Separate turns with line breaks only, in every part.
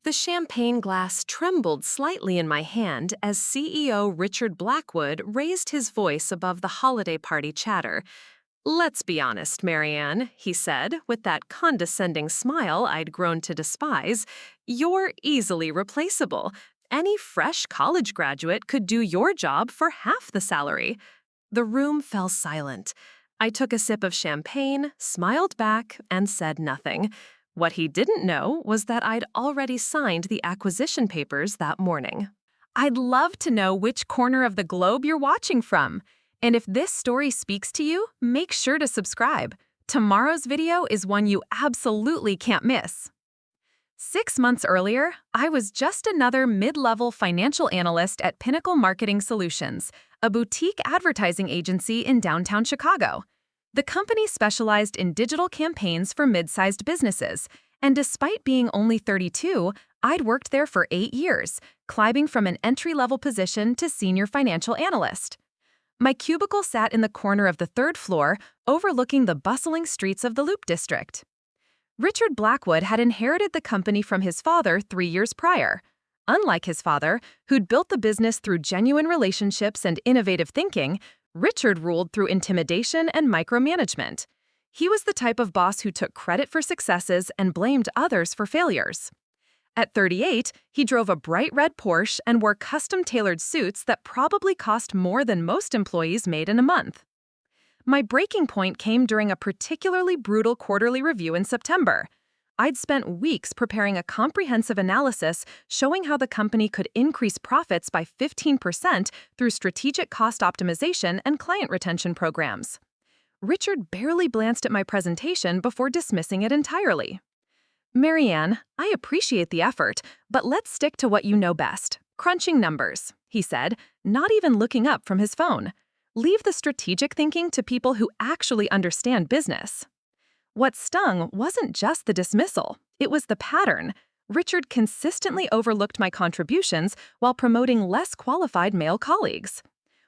The champagne glass trembled slightly in my hand as CEO Richard Blackwood raised his voice above the holiday party chatter. "Let's be honest, Marianne," he said, with that condescending smile I'd grown to despise. "You're easily replaceable. Any fresh college graduate could do your job for half the salary." The room fell silent. I took a sip of champagne, smiled back, and said nothing. What he didn't know was that I'd already signed the acquisition papers that morning.
I'd love to know which corner of the globe you're watching from. And if this story speaks to you, make sure to subscribe. Tomorrow's video is one you absolutely can't miss. 6 months earlier, I was just another mid-level financial analyst at Pinnacle Marketing Solutions, a boutique advertising agency in downtown Chicago. The company specialized in digital campaigns for mid-sized businesses, and despite being only 32, I'd worked there for 8 years, climbing from an entry-level position to senior financial analyst. My cubicle sat in the corner of the 3rd floor, overlooking the bustling streets of the Loop District. Richard Blackwood had inherited the company from his father 3 years prior. Unlike his father, who'd built the business through genuine relationships and innovative thinking, Richard ruled through intimidation and micromanagement. He was the type of boss who took credit for successes and blamed others for failures. At 38, he drove a bright red Porsche and wore custom-tailored suits that probably cost more than most employees made in a month. My breaking point came during a particularly brutal quarterly review in September. I'd spent weeks preparing a comprehensive analysis showing how the company could increase profits by 15% through strategic cost optimization and client retention programs. Richard barely glanced at my presentation before dismissing it entirely. "Marianne, I appreciate the effort, but let's stick to what you know best, crunching numbers," he said, not even looking up from his phone. "Leave the strategic thinking to people who actually understand business." What stung wasn't just the dismissal, it was the pattern. Richard consistently overlooked my contributions while promoting less qualified male colleagues.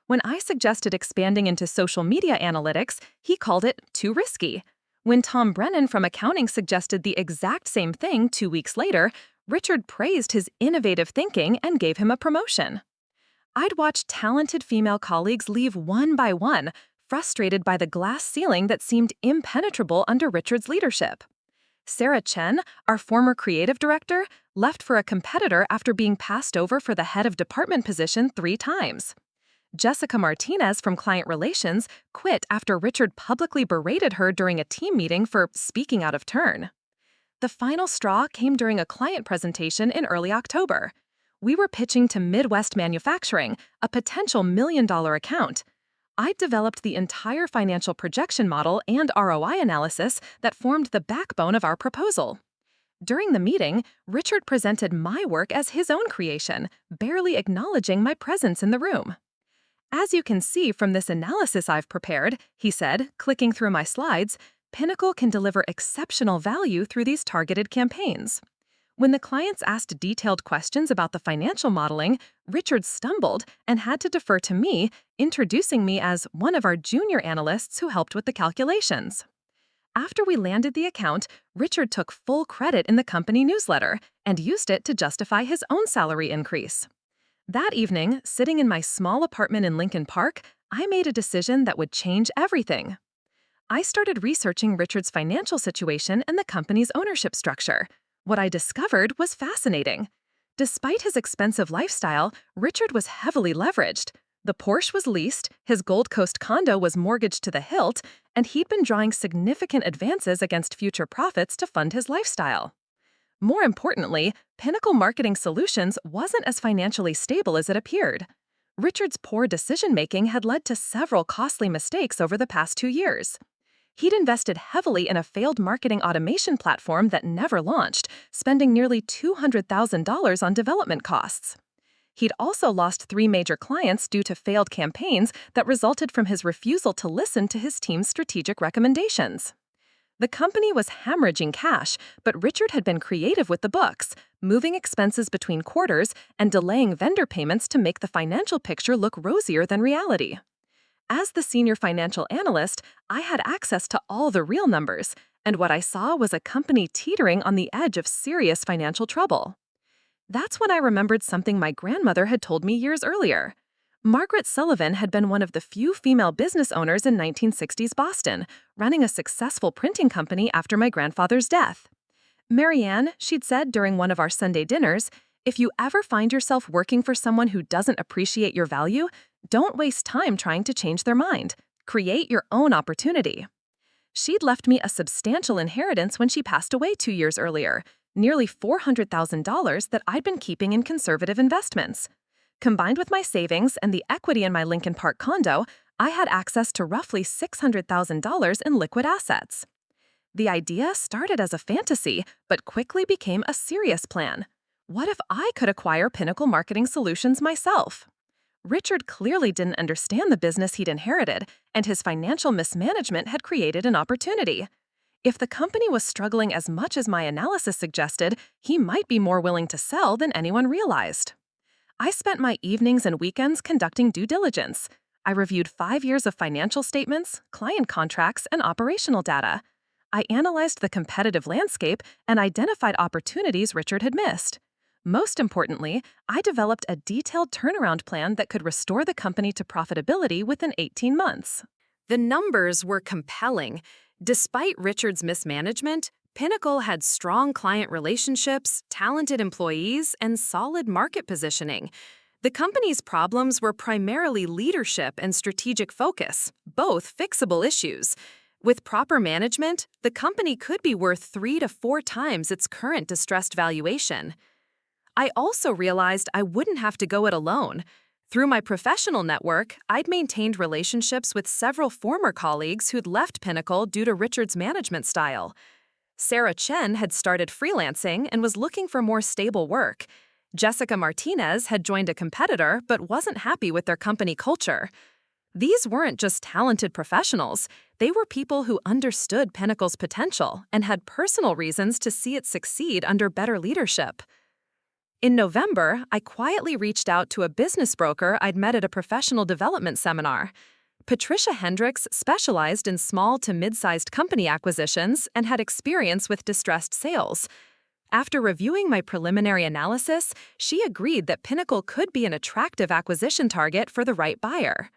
When I suggested expanding into social media analytics, he called it too risky. When Tom Brennan from accounting suggested the exact same thing 2 weeks later, Richard praised his innovative thinking and gave him a promotion. I'd watched talented female colleagues leave one by one, frustrated by the glass ceiling that seemed impenetrable under Richard's leadership. Sarah Chen, our former creative director, left for a competitor after being passed over for the head of department position 3 times. Jessica Martinez from Client Relations quit after Richard publicly berated her during a team meeting for speaking out of turn. The final straw came during a client presentation in early October. We were pitching to Midwest Manufacturing, a potential $1 million account. I'd developed the entire financial projection model and ROI analysis that formed the backbone of our proposal. During the meeting, Richard presented my work as his own creation, barely acknowledging my presence in the room. "As you can see from this analysis I've prepared," he said, clicking through my slides, "Pinnacle can deliver exceptional value through these targeted campaigns." When the clients asked detailed questions about the financial modeling, Richard stumbled and had to defer to me, introducing me as one of our junior analysts who helped with the calculations. After we landed the account, Richard took full credit in the company newsletter and used it to justify his own salary increase. That evening, sitting in my small apartment in Lincoln Park, I made a decision that would change everything. I started researching Richard's financial situation and the company's ownership structure. What I discovered was fascinating. Despite his expensive lifestyle, Richard was heavily leveraged. The Porsche was leased, his Gold Coast condo was mortgaged to the hilt, and he'd been drawing significant advances against future profits to fund his lifestyle. More importantly, Pinnacle Marketing Solutions wasn't as financially stable as it appeared. Richard's poor decision-making had led to several costly mistakes over the past 2 years. He'd invested heavily in a failed marketing automation platform that never launched, spending nearly $200,000 on development costs. He'd also lost 3 major clients due to failed campaigns that resulted from his refusal to listen to his team's strategic recommendations. The company was hemorrhaging cash, but Richard had been creative with the books, moving expenses between quarters and delaying vendor payments to make the financial picture look rosier than reality. As the senior financial analyst, I had access to all the real numbers, and what I saw was a company teetering on the edge of serious financial trouble.
That's when I remembered something my grandmother had told me years earlier. Margaret Sullivan had been one of the few female business owners in 1960s Boston, running a successful printing company after my grandfather's death. Marianne, she'd said during one of our Sunday dinners, if you ever find yourself working for someone who doesn't appreciate your value, don't waste time trying to change their mind. Create your own opportunity. She'd left me a substantial inheritance when she passed away 2 years earlier, nearly $400,000 that I'd been keeping in conservative investments. Combined with my savings and the equity in my Lincoln Park condo, I had access to roughly $600,000 in liquid assets. The idea started as a fantasy, but quickly became a serious plan. What if I could acquire Pinnacle Marketing Solutions myself? Richard clearly didn't understand the business he'd inherited, and his financial mismanagement had created an opportunity. If the company was struggling as much as my analysis suggested, he might be more willing to sell than anyone realized. I spent my evenings and weekends conducting due diligence. I reviewed 5 years of financial statements, client contracts, and operational data. I analyzed the competitive landscape and identified opportunities Richard had missed. Most importantly, I developed a detailed turnaround plan that could restore the company to profitability within 18 months. The numbers were compelling. Despite Richard's mismanagement, Pinnacle had strong client relationships, talented employees, and solid market positioning. The company's problems were primarily leadership and strategic focus, both fixable issues. With proper management, the company could be worth 3 to 4 times its current distressed valuation. I also realized I wouldn't have to go it alone. Through my professional network, I'd maintained relationships with several former colleagues who'd left Pinnacle due to Richard's management style. Sarah Chen had started freelancing and was looking for more stable work. Jessica Martinez had joined a competitor but wasn't happy with their company culture. These weren't just talented professionals, they were people who understood Pinnacle's potential and had personal reasons to see it succeed under better leadership. In November, I quietly reached out to a business broker I'd met at a professional development seminar. Patricia Hendricks specialized in small to mid-sized company acquisitions and had experience with distressed sales. After reviewing my preliminary analysis, she agreed that Pinnacle could be an attractive acquisition target for the right buyer.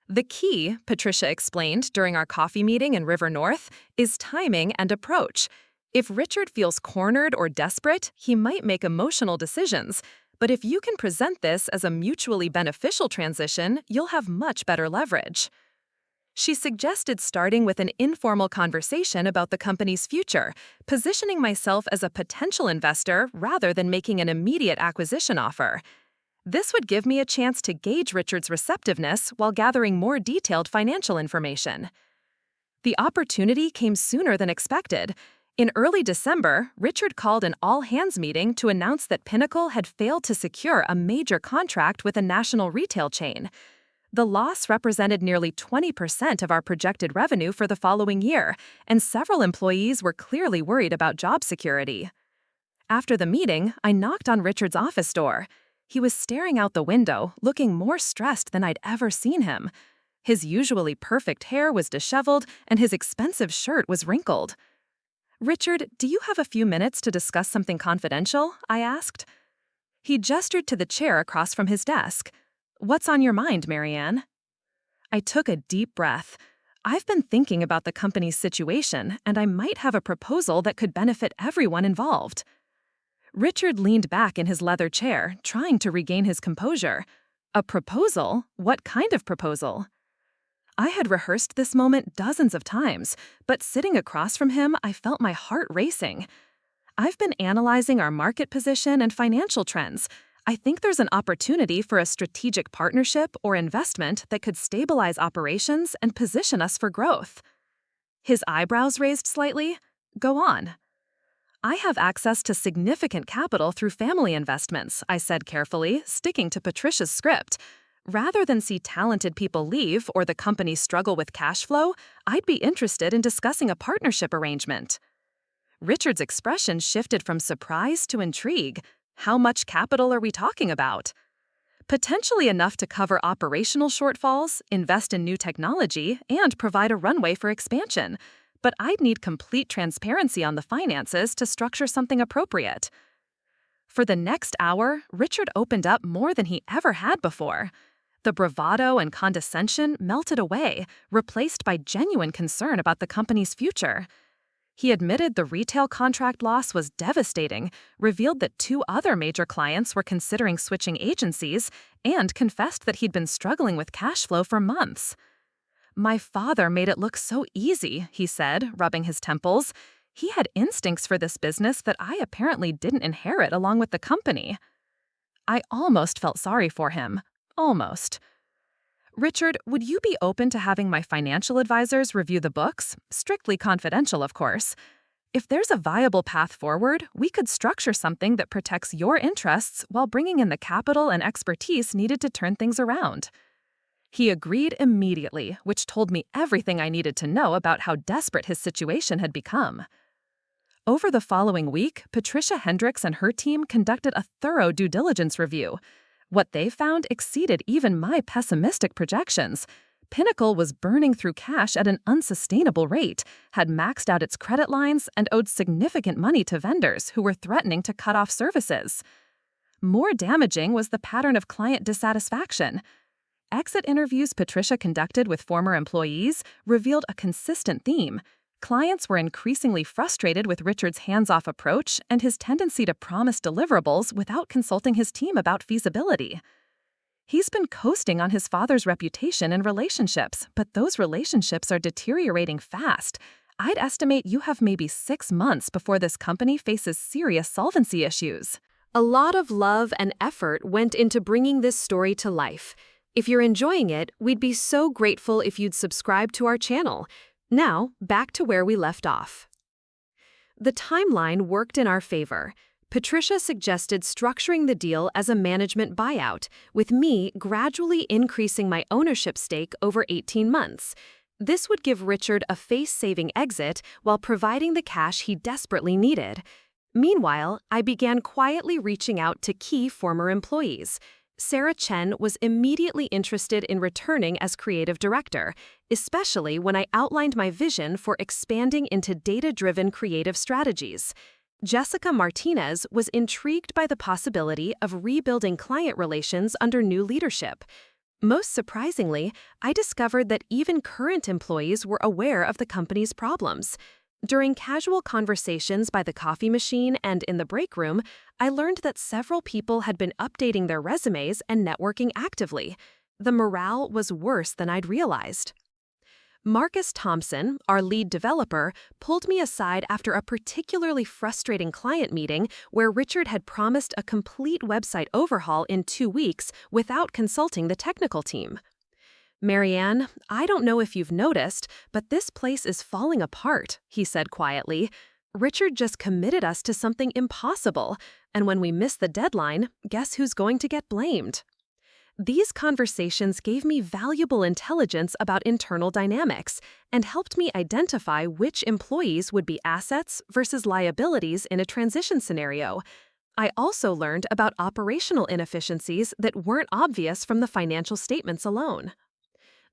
The key, Patricia explained during our coffee meeting in River North, is timing and approach. If Richard feels cornered or desperate, he might make emotional decisions. But if you can present this as a mutually beneficial transition, you'll have much better leverage. She suggested starting with an informal conversation about the company's future, positioning myself as a potential investor rather than making an immediate acquisition offer. This would give me a chance to gauge Richard's receptiveness while gathering more detailed financial information. The opportunity came sooner than expected. In early December, Richard called an all-hands meeting to announce that Pinnacle had failed to secure a major contract with a national retail chain. The loss represented nearly 20% of our projected revenue for the following year, and several employees were clearly worried about job security. After the meeting, I knocked on Richard's office door. He was staring out the window, looking more stressed than I'd ever seen him. His usually perfect hair was disheveled, and his expensive shirt was wrinkled. "Richard, do you have a few minutes to discuss something confidential?" I asked. He gestured to the chair across from his desk. "What's on your mind, Marianne?" I took a deep breath. I've been thinking about the company's situation, and I might have a proposal that could benefit everyone involved. Richard leaned back in his leather chair, trying to regain his composure. A proposal? What kind of proposal? I had rehearsed this moment dozens of times, but sitting across from him, I felt my heart racing. I've been analyzing our market position and financial trends. I think there's an opportunity for a strategic partnership or investment that could stabilize operations and position us for growth. His eyebrows raised slightly. Go on. I have access to significant capital through family investments, I said carefully, sticking to Patricia's script. Rather than see talented people leave or the company struggle with cash flow, I'd be interested in discussing a partnership arrangement. Richard's expression shifted from surprise to intrigue. How much capital are we talking about? Potentially enough to cover operational shortfalls, invest in new technology, and provide a runway for expansion. But I'd need complete transparency on the finances to structure something appropriate.
For the next hour, Richard opened up more than he ever had before. The bravado and condescension melted away, replaced by genuine concern about the company's future. He admitted the retail contract loss was devastating, revealed that 2 other major clients were considering switching agencies, and confessed that he'd been struggling with cash flow for months. "My father made it look so easy," he said, rubbing his temples. "He had instincts for this business that I apparently didn't inherit along with the company." I almost felt sorry for him. Almost. "Richard, would you be open to having my financial advisors review the books? Strictly confidential, of course. If there's a viable path forward, we could structure something that protects your interests while bringing in the capital and expertise needed to turn things around." He agreed immediately, which told me everything I needed to know about how desperate his situation had become. Over the following week, Patricia Hendricks and her team conducted a thorough due diligence review. What they found exceeded even my pessimistic projections. Pinnacle was burning through cash at an unsustainable rate, had maxed out its credit lines, and owed significant money to vendors who were threatening to cut off services. More damaging was the pattern of client dissatisfaction. Exit interviews Patricia conducted with former employees revealed a consistent theme. Clients were increasingly frustrated with Richard's hands-off approach and his tendency to promise deliverables without consulting his team about feasibility. He's been coasting on his father's reputation and relationships, but those relationships are deteriorating fast. I'd estimate you have maybe 6 months before this company faces serious solvency issues.
A lot of love and effort went into bringing this story to life. If you're enjoying it, we'd be so grateful if you'd subscribe to our channel. Now, back to where we left off. The timeline worked in our favor. Patricia suggested structuring the deal as a management buyout, with me gradually increasing my ownership stake over 18 months. This would give Richard a face-saving exit while providing the cash he desperately needed. Meanwhile, I began quietly reaching out to key former employees. Sarah Chen was immediately interested in returning as creative director, especially when I outlined my vision for expanding into data-driven creative strategies. Jessica Martinez was intrigued by the possibility of rebuilding client relations under new leadership. Most surprisingly, I discovered that even current employees were aware of the company's problems. During casual conversations by the coffee machine and in the break room, I learned that several people had been updating their resumes and networking actively. The morale was worse than I'd realized. Marcus Thompson, our lead developer, pulled me aside after a particularly frustrating client meeting where Richard had promised a complete website overhaul in 2 weeks without consulting the technical team. "Marianne, I don't know if you've noticed, but this place is falling apart," he said quietly. "Richard just committed us to something impossible, and when we miss the deadline, guess who's going to get blamed?" These conversations gave me valuable intelligence about internal dynamics and helped me identify which employees would be assets versus liabilities in a transition scenario. I also learned about operational inefficiencies that weren't obvious from the financial statements alone.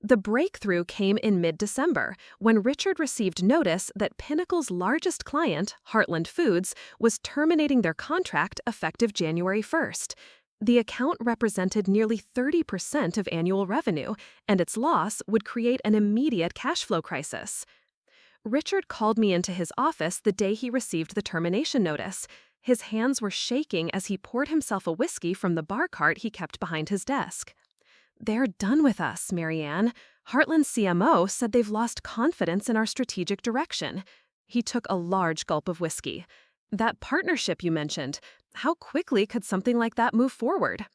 The breakthrough came in mid-December, when Richard received notice that Pinnacle's largest client, Heartland Foods, was terminating their contract effective January 1st. The account represented nearly 30% of annual revenue, and its loss would create an immediate cash flow crisis. Richard called me into his office the day he received the termination notice. His hands were shaking as he poured himself a whiskey from the bar cart he kept behind his desk. "They're done with us, Marianne. Heartland's CMO said they've lost confidence in our strategic direction." He took a large gulp of whiskey. "That partnership you mentioned, how quickly could something like that move forward?"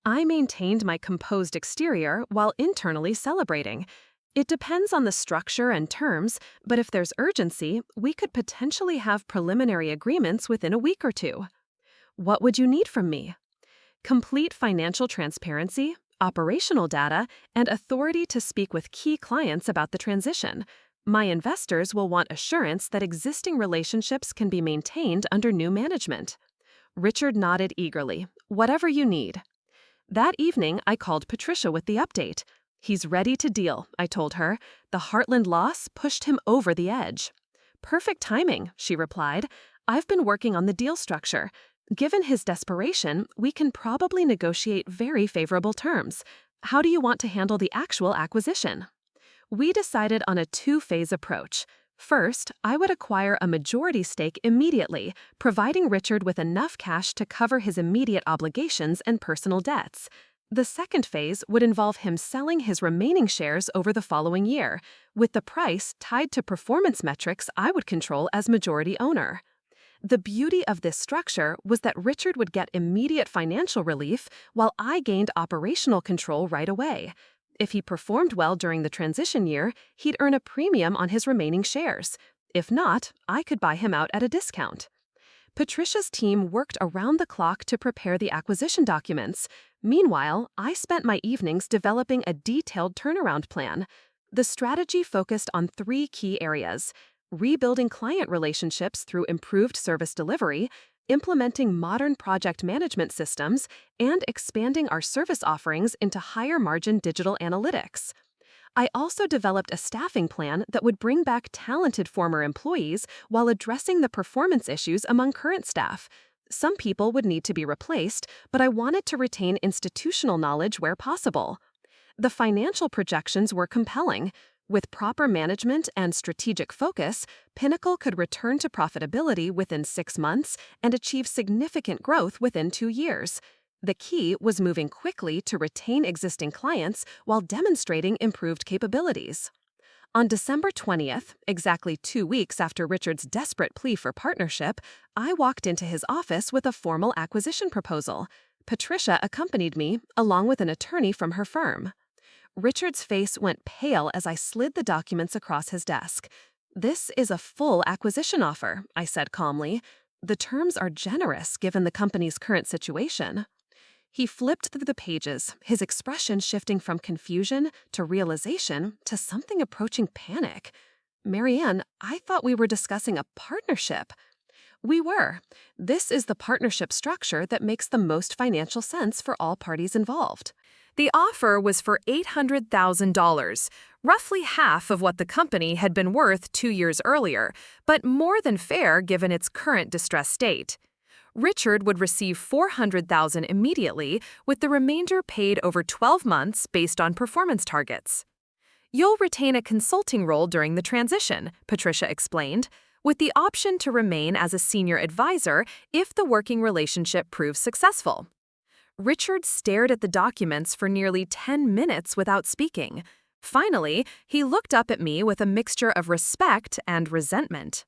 I maintained my composed exterior while internally celebrating. "It depends on the structure and terms, but if there's urgency, we could potentially have preliminary agreements within a week or 2. "What would you need from me?" "Complete financial transparency, operational data, and authority to speak with key clients about the transition. My investors will want assurance that existing relationships can be maintained under new management." Richard nodded eagerly. "Whatever you need." That evening, I called Patricia with the update. "He's ready to deal," I told her. "The Heartland loss pushed him over the edge." "Perfect timing," she replied. "I've been working on the deal structure. Given his desperation, we can probably negotiate very favorable terms. How do you want to handle the actual acquisition? We decided on a two-phase approach. First, I would acquire a majority stake immediately, providing Richard with enough cash to cover his immediate obligations and personal debts. The second phase would involve him selling his remaining shares over the following year, with the price tied to performance metrics I would control as majority owner. The beauty of this structure was that Richard would get immediate financial relief while I gained operational control right away. If he performed well during the transition year, he'd earn a premium on his remaining shares. If not, I could buy him out at a discount. Patricia's team worked around the clock to prepare the acquisition documents. Meanwhile, I spent my evenings developing a detailed turnaround plan. The strategy focused on three key areas: rebuilding client relationships through improved service delivery, implementing modern project management systems, and expanding our service offerings into higher-margin digital analytics. I also developed a staffing plan that would bring back talented former employees while addressing the performance issues among current staff. Some people would need to be replaced, but I wanted to retain institutional knowledge where possible. The financial projections were compelling. With proper management and strategic focus, Pinnacle could return to profitability within 6 months and achieve significant growth within 2 years. The key was moving quickly to retain existing clients while demonstrating improved capabilities. On December 20th, exactly 2 weeks after Richard's desperate plea for partnership, I walked into his office with a formal acquisition proposal. Patricia accompanied me, along with an attorney from her firm. Richard's face went pale as I slid the documents across his desk. "This is a full acquisition offer," I said calmly. "The terms are generous given the company's current situation." He flipped through the pages, his expression shifting from confusion to realization to something approaching panic. "Marianne, I thought we were discussing a partnership." "We were. This is the partnership structure that makes the most financial sense for all parties involved."
The offer was for $800,000, roughly half of what the company had been worth 2 years earlier, but more than fair given its current distressed state. Richard would receive $400,000 immediately, with the remainder paid over 12 months based on performance targets. "You'll retain a consulting role during the transition," Patricia explained, "with the option to remain as a senior advisor if the working relationship proves successful." Richard stared at the documents for nearly 10 minutes without speaking. Finally, he looked up at me with a mixture of respect and resentment.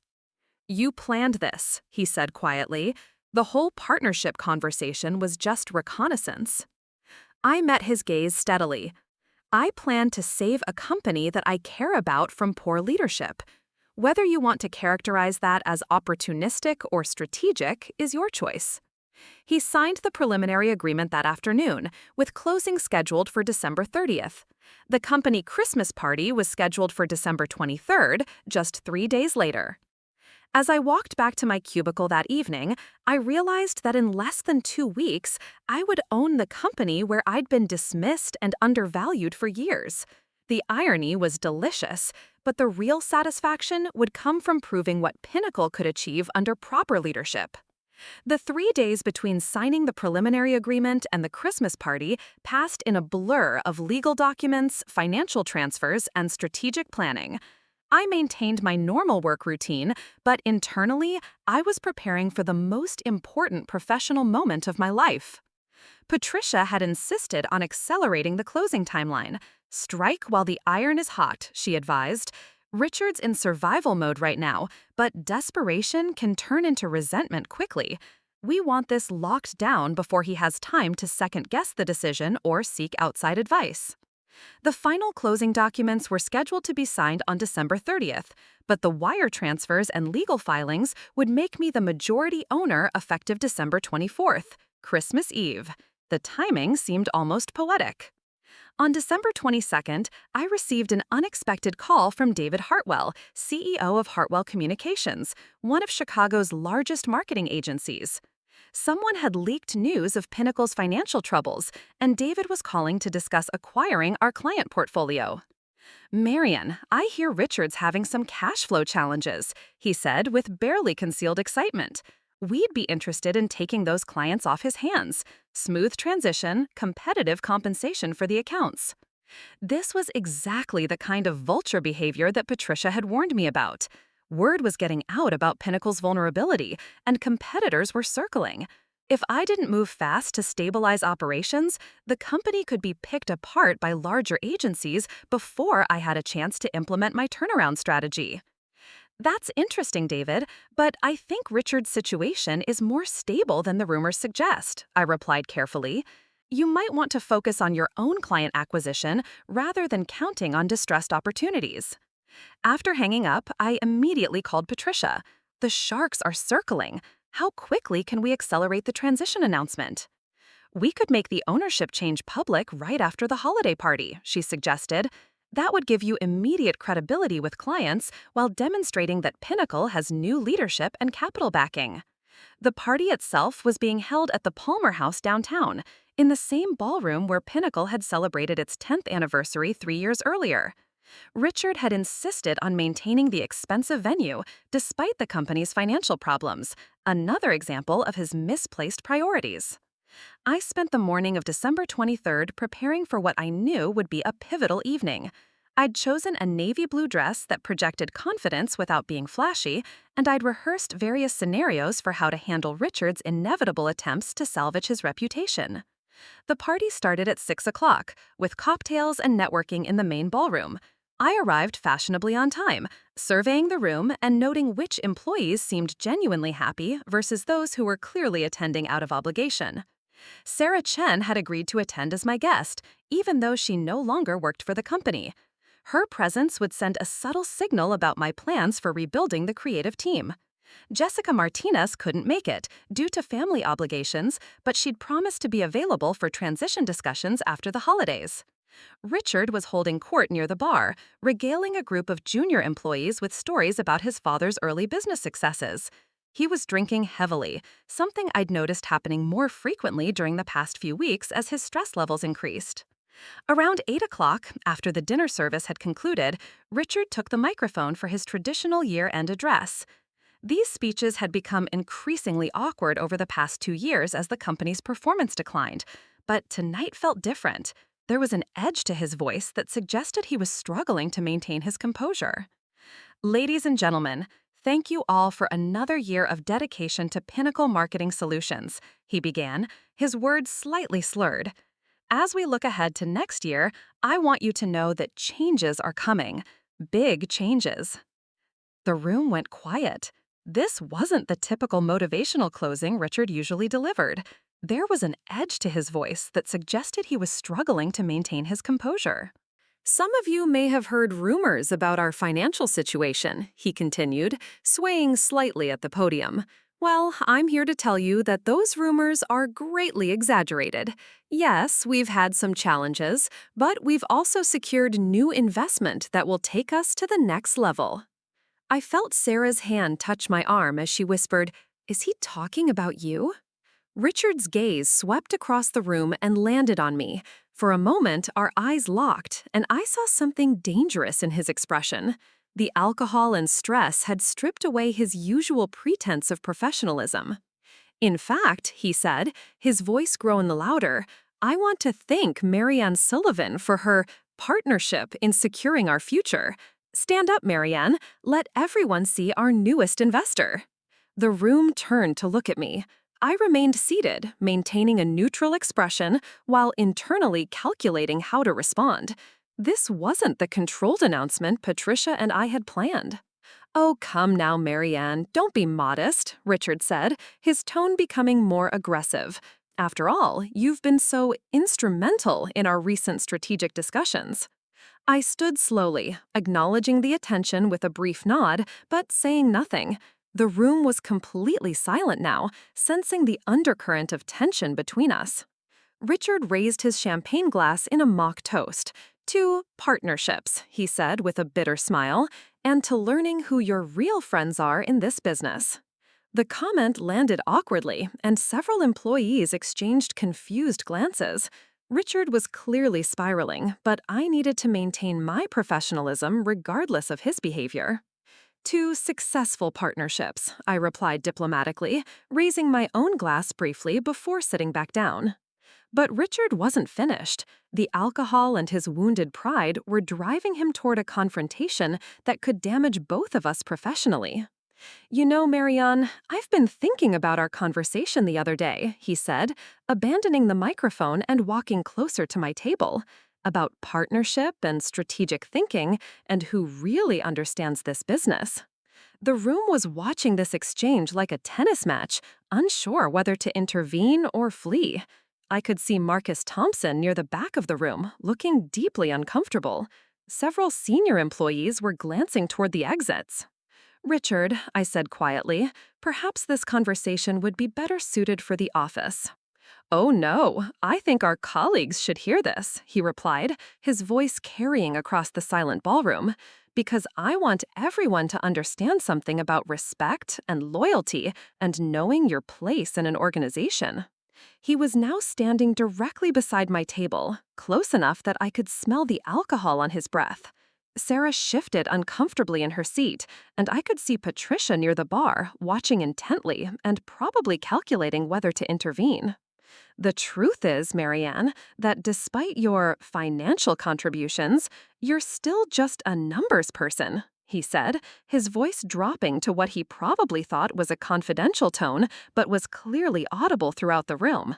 "You planned this," he said quietly. "The whole partnership conversation was just reconnaissance." I met his gaze steadily. "I plan to save a company that I care about from poor leadership. Whether you want to characterize that as opportunistic or strategic is your choice." He signed the preliminary agreement that afternoon, with closing scheduled for December 30th. The company Christmas party was scheduled for December 23rd, just 3 days later. As I walked back to my cubicle that evening, I realized that in less than 2 weeks, I would own the company where I'd been dismissed and undervalued for years. The irony was delicious, but the real satisfaction would come from proving what Pinnacle could achieve under proper leadership. The 3 days between signing the preliminary agreement and the Christmas party passed in a blur of legal documents, financial transfers, and strategic planning. I maintained my normal work routine, but internally, I was preparing for the most important professional moment of my life. Patricia had insisted on accelerating the closing timeline. "Strike while the iron is hot," she advised. "Richard's in survival mode right now, but desperation can turn into resentment quickly. We want this locked down before he has time to second-guess the decision or seek outside advice." The final closing documents were scheduled to be signed on December 30th, but the wire transfers and legal filings would make me the majority owner effective December 24th, Christmas Eve. The timing seemed almost poetic. On December 22nd, I received an unexpected call from David Hartwell, CEO of Hartwell Communications, one of Chicago's largest marketing agencies. Someone had leaked news of Pinnacle's financial troubles, and David was calling to discuss acquiring our client portfolio. "Marian, I hear Richard's having some cash flow challenges," he said with barely concealed excitement. We'd be interested in taking those clients off his hands. Smooth transition, competitive compensation for the accounts. This was exactly the kind of vulture behavior that Patricia had warned me about. Word was getting out about Pinnacle's vulnerability, and competitors were circling. If I didn't move fast to stabilize operations, the company could be picked apart by larger agencies before I had a chance to implement my turnaround strategy. That's interesting, David, but I think Richard's situation is more stable than the rumors suggest, I replied carefully. You might want to focus on your own client acquisition rather than counting on distressed opportunities. After hanging up, I immediately called Patricia. The sharks are circling. How quickly can we accelerate the transition announcement? We could make the ownership change public right after the holiday party, she suggested. That would give you immediate credibility with clients while demonstrating that Pinnacle has new leadership and capital backing. The party itself was being held at the Palmer House downtown, in the same ballroom where Pinnacle had celebrated its 10th anniversary 3 years earlier. Richard had insisted on maintaining the expensive venue despite the company's financial problems, another example of his misplaced priorities. I spent the morning of December 23rd preparing for what I knew would be a pivotal evening. I'd chosen a navy blue dress that projected confidence without being flashy, and I'd rehearsed various scenarios for how to handle Richard's inevitable attempts to salvage his reputation. The party started at 6 o'clock, with cocktails and networking in the main ballroom. I arrived fashionably on time, surveying the room and noting which employees seemed genuinely happy versus those who were clearly attending out of obligation. Sarah Chen had agreed to attend as my guest, even though she no longer worked for the company. Her presence would send a subtle signal about my plans for rebuilding the creative team. Jessica Martinez couldn't make it due to family obligations, but she'd promised to be available for transition discussions after the holidays. Richard was holding court near the bar, regaling a group of junior employees with stories about his father's early business successes. He was drinking heavily, something I'd noticed happening more frequently during the past few weeks as his stress levels increased. Around 8 o'clock, after the dinner service had concluded, Richard took the microphone for his traditional year-end address. These speeches had become increasingly awkward over the past 2 years as the company's performance declined, but tonight felt different. There was an edge to his voice that suggested he was struggling to maintain his composure. Ladies and gentlemen, thank you all for another year of dedication to Pinnacle Marketing Solutions, he began, his words slightly slurred. As we look ahead to next year, I want you to know that changes are coming. Big changes. The room went quiet. This wasn't the typical motivational closing Richard usually delivered. There was an edge to his voice that suggested he was struggling to maintain his composure. Some of you may have heard rumors about our financial situation, he continued, swaying slightly at the podium. Well, I'm here to tell you that those rumors are greatly exaggerated. Yes, we've had some challenges, but we've also secured new investment that will take us to the next level. I felt Sarah's hand touch my arm as she whispered, "Is he talking about you?" Richard's gaze swept across the room and landed on me. For a moment, our eyes locked, and I saw something dangerous in his expression. The alcohol and stress had stripped away his usual pretense of professionalism. In fact, he said, his voice grown louder, I want to thank Marianne Sullivan for her partnership in securing our future. Stand up, Marianne. Let everyone see our newest investor. The room turned to look at me. I remained seated, maintaining a neutral expression while internally calculating how to respond. This wasn't the controlled announcement Patricia and I had planned. Oh, come now, Marianne, don't be modest, Richard said, his tone becoming more aggressive. After all, you've been so instrumental in our recent strategic discussions. I stood slowly, acknowledging the attention with a brief nod, but saying nothing. The room was completely silent now, sensing the undercurrent of tension between us. Richard raised his champagne glass in a mock toast. To partnerships, he said with a bitter smile, and to learning who your real friends are in this business. The comment landed awkwardly, and several employees exchanged confused glances. Richard was clearly spiraling, but I needed to maintain my professionalism regardless of his behavior.
To successful partnerships, I replied diplomatically, raising my own glass briefly before sitting back down. But Richard wasn't finished. The alcohol and his wounded pride were driving him toward a confrontation that could damage both of us professionally. You know, Marianne, I've been thinking about our conversation the other day, he said, abandoning the microphone and walking closer to my table. About partnership and strategic thinking and who really understands this business. The room was watching this exchange like a tennis match, unsure whether to intervene or flee. I could see Marcus Thompson near the back of the room, looking deeply uncomfortable. Several senior employees were glancing toward the exits. Richard, I said quietly, perhaps this conversation would be better suited for the office. Oh no, I think our colleagues should hear this, he replied, his voice carrying across the silent ballroom, because I want everyone to understand something about respect and loyalty and knowing your place in an organization. He was now standing directly beside my table, close enough that I could smell the alcohol on his breath. Sarah shifted uncomfortably in her seat, and I could see Patricia near the bar, watching intently and probably calculating whether to intervene. The truth is, Marianne, that despite your financial contributions, you're still just a numbers person, he said, his voice dropping to what he probably thought was a confidential tone, but was clearly audible throughout the room.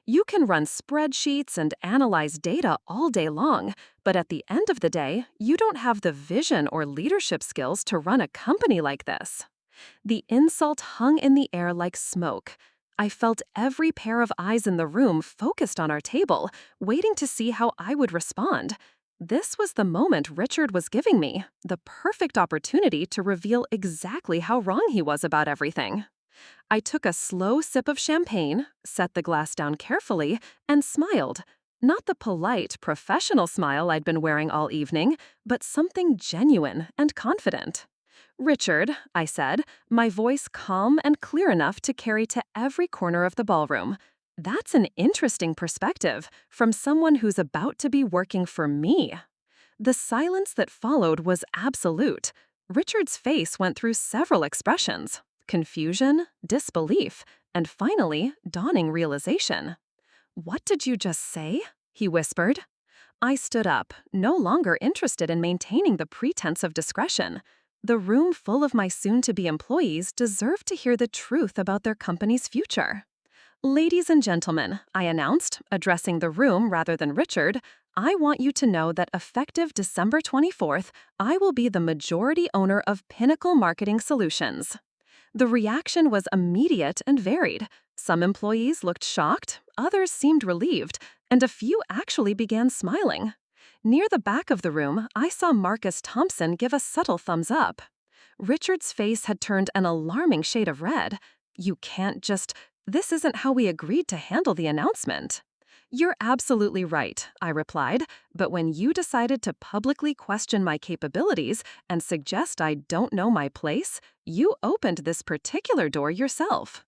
You can run spreadsheets and analyze data all day long, but at the end of the day, you don't have the vision or leadership skills to run a company like this. The insult hung in the air like smoke. I felt every pair of eyes in the room focused on our table, waiting to see how I would respond. This was the moment Richard was giving me, the perfect opportunity to reveal exactly how wrong he was about everything. I took a slow sip of champagne, set the glass down carefully, and smiled. Not the polite, professional smile I'd been wearing all evening, but something genuine and confident. Richard, I said, my voice calm and clear enough to carry to every corner of the ballroom. That's an interesting perspective from someone who's about to be working for me. The silence that followed was absolute. Richard's face went through several expressions: confusion, disbelief, and finally, dawning realization. "What did you just say?" he whispered. I stood up, no longer interested in maintaining the pretense of discretion. The room full of my soon-to-be employees deserved to hear the truth about their company's future. "Ladies and gentlemen," I announced, addressing the room rather than Richard, "I want you to know that effective December 24th, I will be the majority owner of Pinnacle Marketing Solutions." The reaction was immediate and varied. Some employees looked shocked, others seemed relieved, and a few actually began smiling. Near the back of the room, I saw Marcus Thompson give a subtle thumbs up. Richard's face had turned an alarming shade of red. "You can't just... This isn't how we agreed to handle the announcement." "You're absolutely right," I replied, "but when you decided to publicly question my capabilities and suggest I don't know my place, you opened this particular door yourself."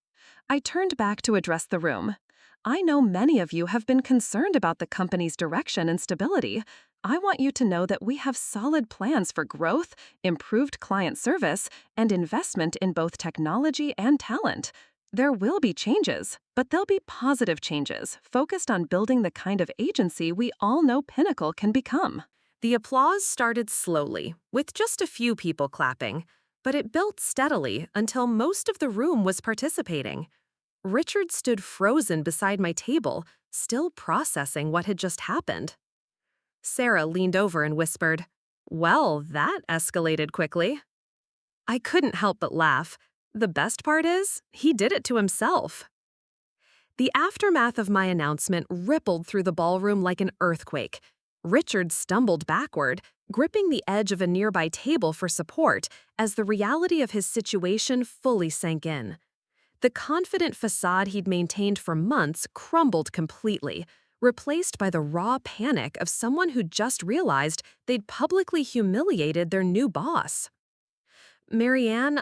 I turned back to address the room. "I know many of you have been concerned about the company's direction and stability. I want you to know that we have solid plans for growth, improved client service, and investment in both technology and talent. There will be changes, but they'll be positive changes, focused on building the kind of agency we all know Pinnacle can become." The applause started slowly, with just a few people clapping, but it built steadily until most of the room was participating. Richard stood frozen beside my table, still processing what had just happened. Sarah leaned over and whispered, "Well, that escalated quickly." I couldn't help but laugh. The best part is, he did it to himself. The aftermath of my announcement rippled through the ballroom like an earthquake. Richard stumbled backward, gripping the edge of a nearby table for support as the reality of his situation fully sank in. The confident facade he'd maintained for months crumbled completely, replaced by the raw panic of someone who'd just realized they'd publicly humiliated their new boss. "Marianne,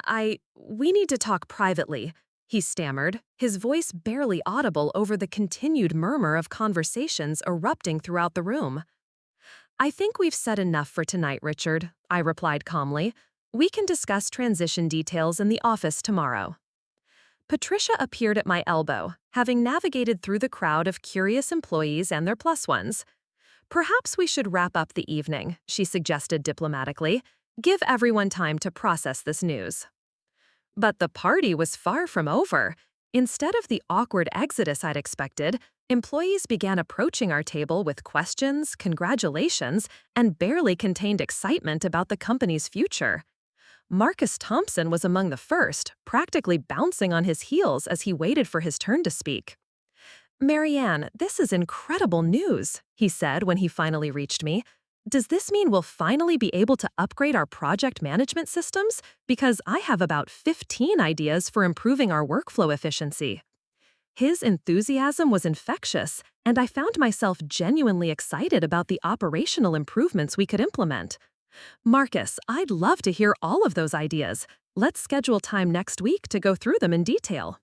we need to talk privately," he stammered, his voice barely audible over the continued murmur of conversations erupting throughout the room. "I think we've said enough for tonight, Richard," I replied calmly. We can discuss transition details in the office tomorrow. Patricia appeared at my elbow, having navigated through the crowd of curious employees and their plus ones. Perhaps we should wrap up the evening, she suggested diplomatically. Give everyone time to process this news. But the party was far from over. Instead of the awkward exodus I'd expected, employees began approaching our table with questions, congratulations, and barely contained excitement about the company's future. Marcus Thompson was among the first, practically bouncing on his heels as he waited for his turn to speak. "Marianne, this is incredible news," he said when he finally reached me. "Does this mean we'll finally be able to upgrade our project management systems? Because I have about 15 ideas for improving our workflow efficiency." His enthusiasm was infectious, and I found myself genuinely excited about the operational improvements we could implement. "Marcus, I'd love to hear all of those ideas. Let's schedule time next week to go through them in detail."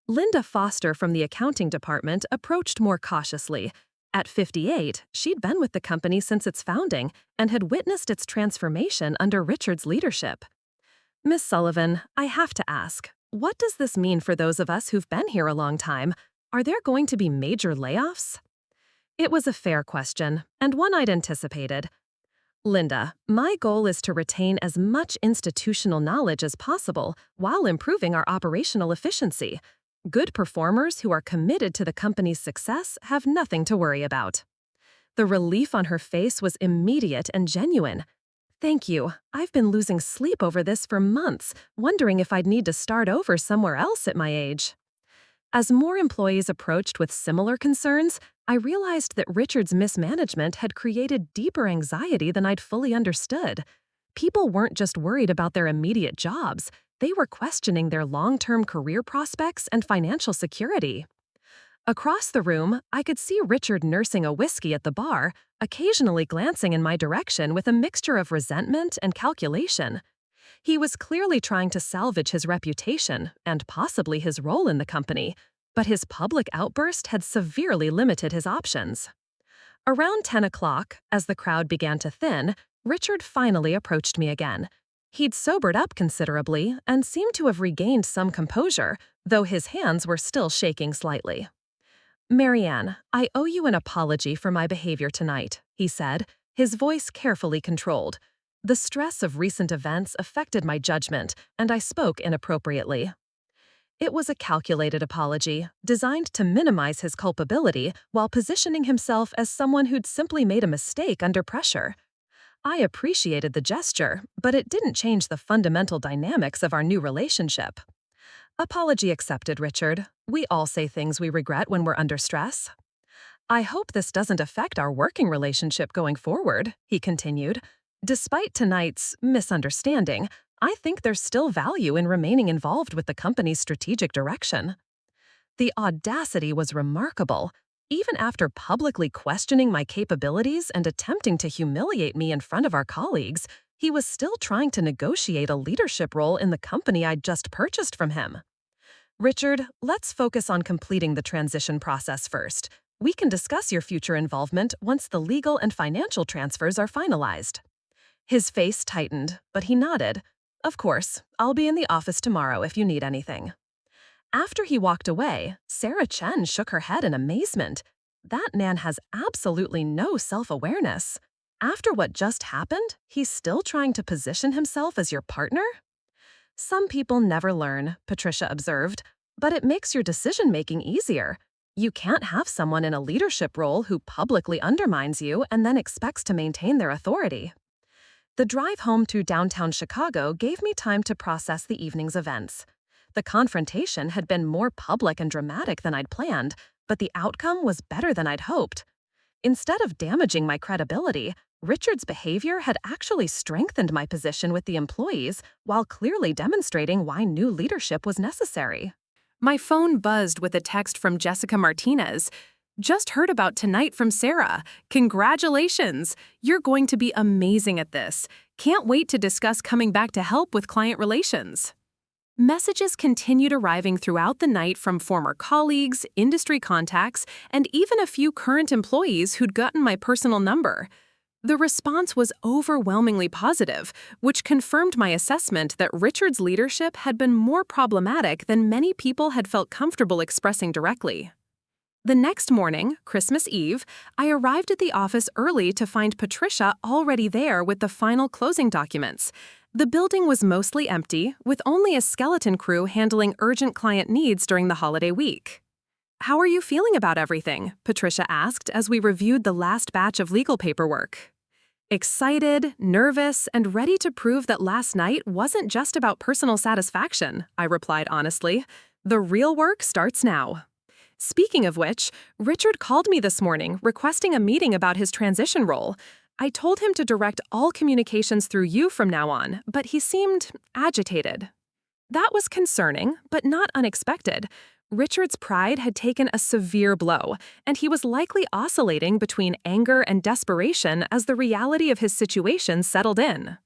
Linda Foster from the accounting department approached more cautiously. At 58, she'd been with the company since its founding and had witnessed its transformation under Richard's leadership. "Miss Sullivan, I have to ask, what does this mean for those of us who've been here a long time? Are there going to be major layoffs?" It was a fair question, and one I'd anticipated. "Linda, my goal is to retain as much institutional knowledge as possible while improving our operational efficiency. Good performers who are committed to the company's success have nothing to worry about." The relief on her face was immediate and genuine. "Thank you. I've been losing sleep over this for months, wondering if I'd need to start over somewhere else at my age." As more employees approached with similar concerns, I realized that Richard's mismanagement had created deeper anxiety than I'd fully understood. People weren't just worried about their immediate jobs, they were questioning their long-term career prospects and financial security. Across the room, I could see Richard nursing a whiskey at the bar, occasionally glancing in my direction with a mixture of resentment and calculation. He was clearly trying to salvage his reputation and possibly his role in the company, but his public outburst had severely limited his options. Around 10 o'clock, as the crowd began to thin, Richard finally approached me again. He'd sobered up considerably and seemed to have regained some composure, though his hands were still shaking slightly. "Marianne, I owe you an apology for my behavior tonight," he said, his voice carefully controlled. "The stress of recent events affected my judgment, and I spoke inappropriately." It was a calculated apology, designed to minimize his culpability while positioning himself as someone who'd simply made a mistake under pressure. I appreciated the gesture, but it didn't change the fundamental dynamics of our new relationship. "Apology accepted, Richard. We all say things we regret when we're under stress." "I hope this doesn't affect our working relationship going forward," he continued. "Despite tonight's misunderstanding, I think there's still value in remaining involved with the company's strategic direction." The audacity was remarkable. Even after publicly questioning my capabilities and attempting to humiliate me in front of our colleagues, he was still trying to negotiate a leadership role in the company I'd just purchased from him. "Richard, let's focus on completing the transition process first. We can discuss your future involvement once the legal and financial transfers are finalized." His face tightened, but he nodded. "Of course, I'll be in the office tomorrow if you need anything." After he walked away, Sarah Chen shook her head in amazement. That man has absolutely no self-awareness. After what just happened, he's still trying to position himself as your partner? "Some people never learn," Patricia observed, "but it makes your decision-making easier. You can't have someone in a leadership role who publicly undermines you and then expects to maintain their authority." The drive home through downtown Chicago gave me time to process the evening's events. The confrontation had been more public and dramatic than I'd planned, but the outcome was better than I'd hoped. Instead of damaging my credibility, Richard's behavior had actually strengthened my position with the employees while clearly demonstrating why new leadership was necessary. My phone buzzed with a text from Jessica Martinez. "Just heard about tonight from Sarah. Congratulations! You're going to be amazing at this. Can't wait to discuss coming back to help with client relations." Messages continued arriving throughout the night from former colleagues, industry contacts, and even a few current employees who'd gotten my personal number. The response was overwhelmingly positive, which confirmed my assessment that Richard's leadership had been more problematic than many people had felt comfortable expressing directly. The next morning, Christmas Eve, I arrived at the office early to find Patricia already there with the final closing documents. The building was mostly empty, with only a skeleton crew handling urgent client needs during the holiday week. "How are you feeling about everything?" Patricia asked as we reviewed the last batch of legal paperwork. "Excited, nervous, and ready to prove that last night wasn't just about personal satisfaction," I replied honestly. "The real work starts now." Speaking of which, Richard called me this morning requesting a meeting about his transition role. I told him to direct all communications through you from now on, but he seemed agitated. That was concerning, but not unexpected. Richard's pride had taken a severe blow, and he was likely oscillating between anger and desperation as the reality of his situation settled in.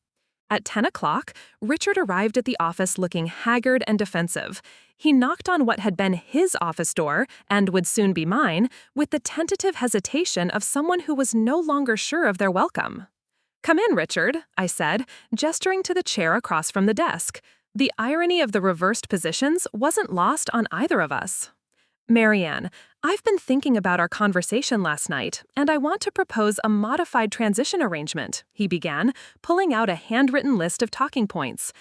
At 10 o'clock, Richard arrived at the office looking haggard and defensive. He knocked on what had been his office door, and would soon be mine, with the tentative hesitation of someone who was no longer sure of their welcome. "Come in, Richard," I said, gesturing to the chair across from the desk. The irony of the reversed positions wasn't lost on either of us. "Marianne, I've been thinking about our conversation last night, and I want to propose a modified transition arrangement," he began, pulling out a handwritten list of talking points.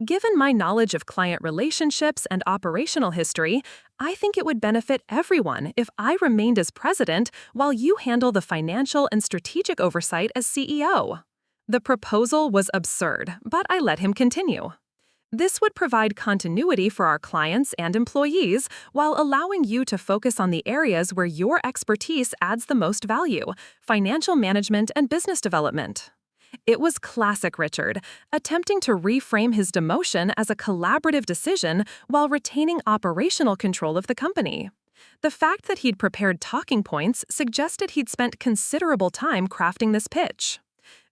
"Given my knowledge of client relationships and operational history, I think it would benefit everyone if I remained as president while you handle the financial and strategic oversight as CEO." The proposal was absurd, but I let him continue. "This would provide continuity for our clients and employees while allowing you to focus on the areas where your expertise adds the most value: financial management and business development." It was classic Richard, attempting to reframe his demotion as a collaborative decision while retaining operational control of the company. The fact that he'd prepared talking points suggested he'd spent considerable time crafting this pitch.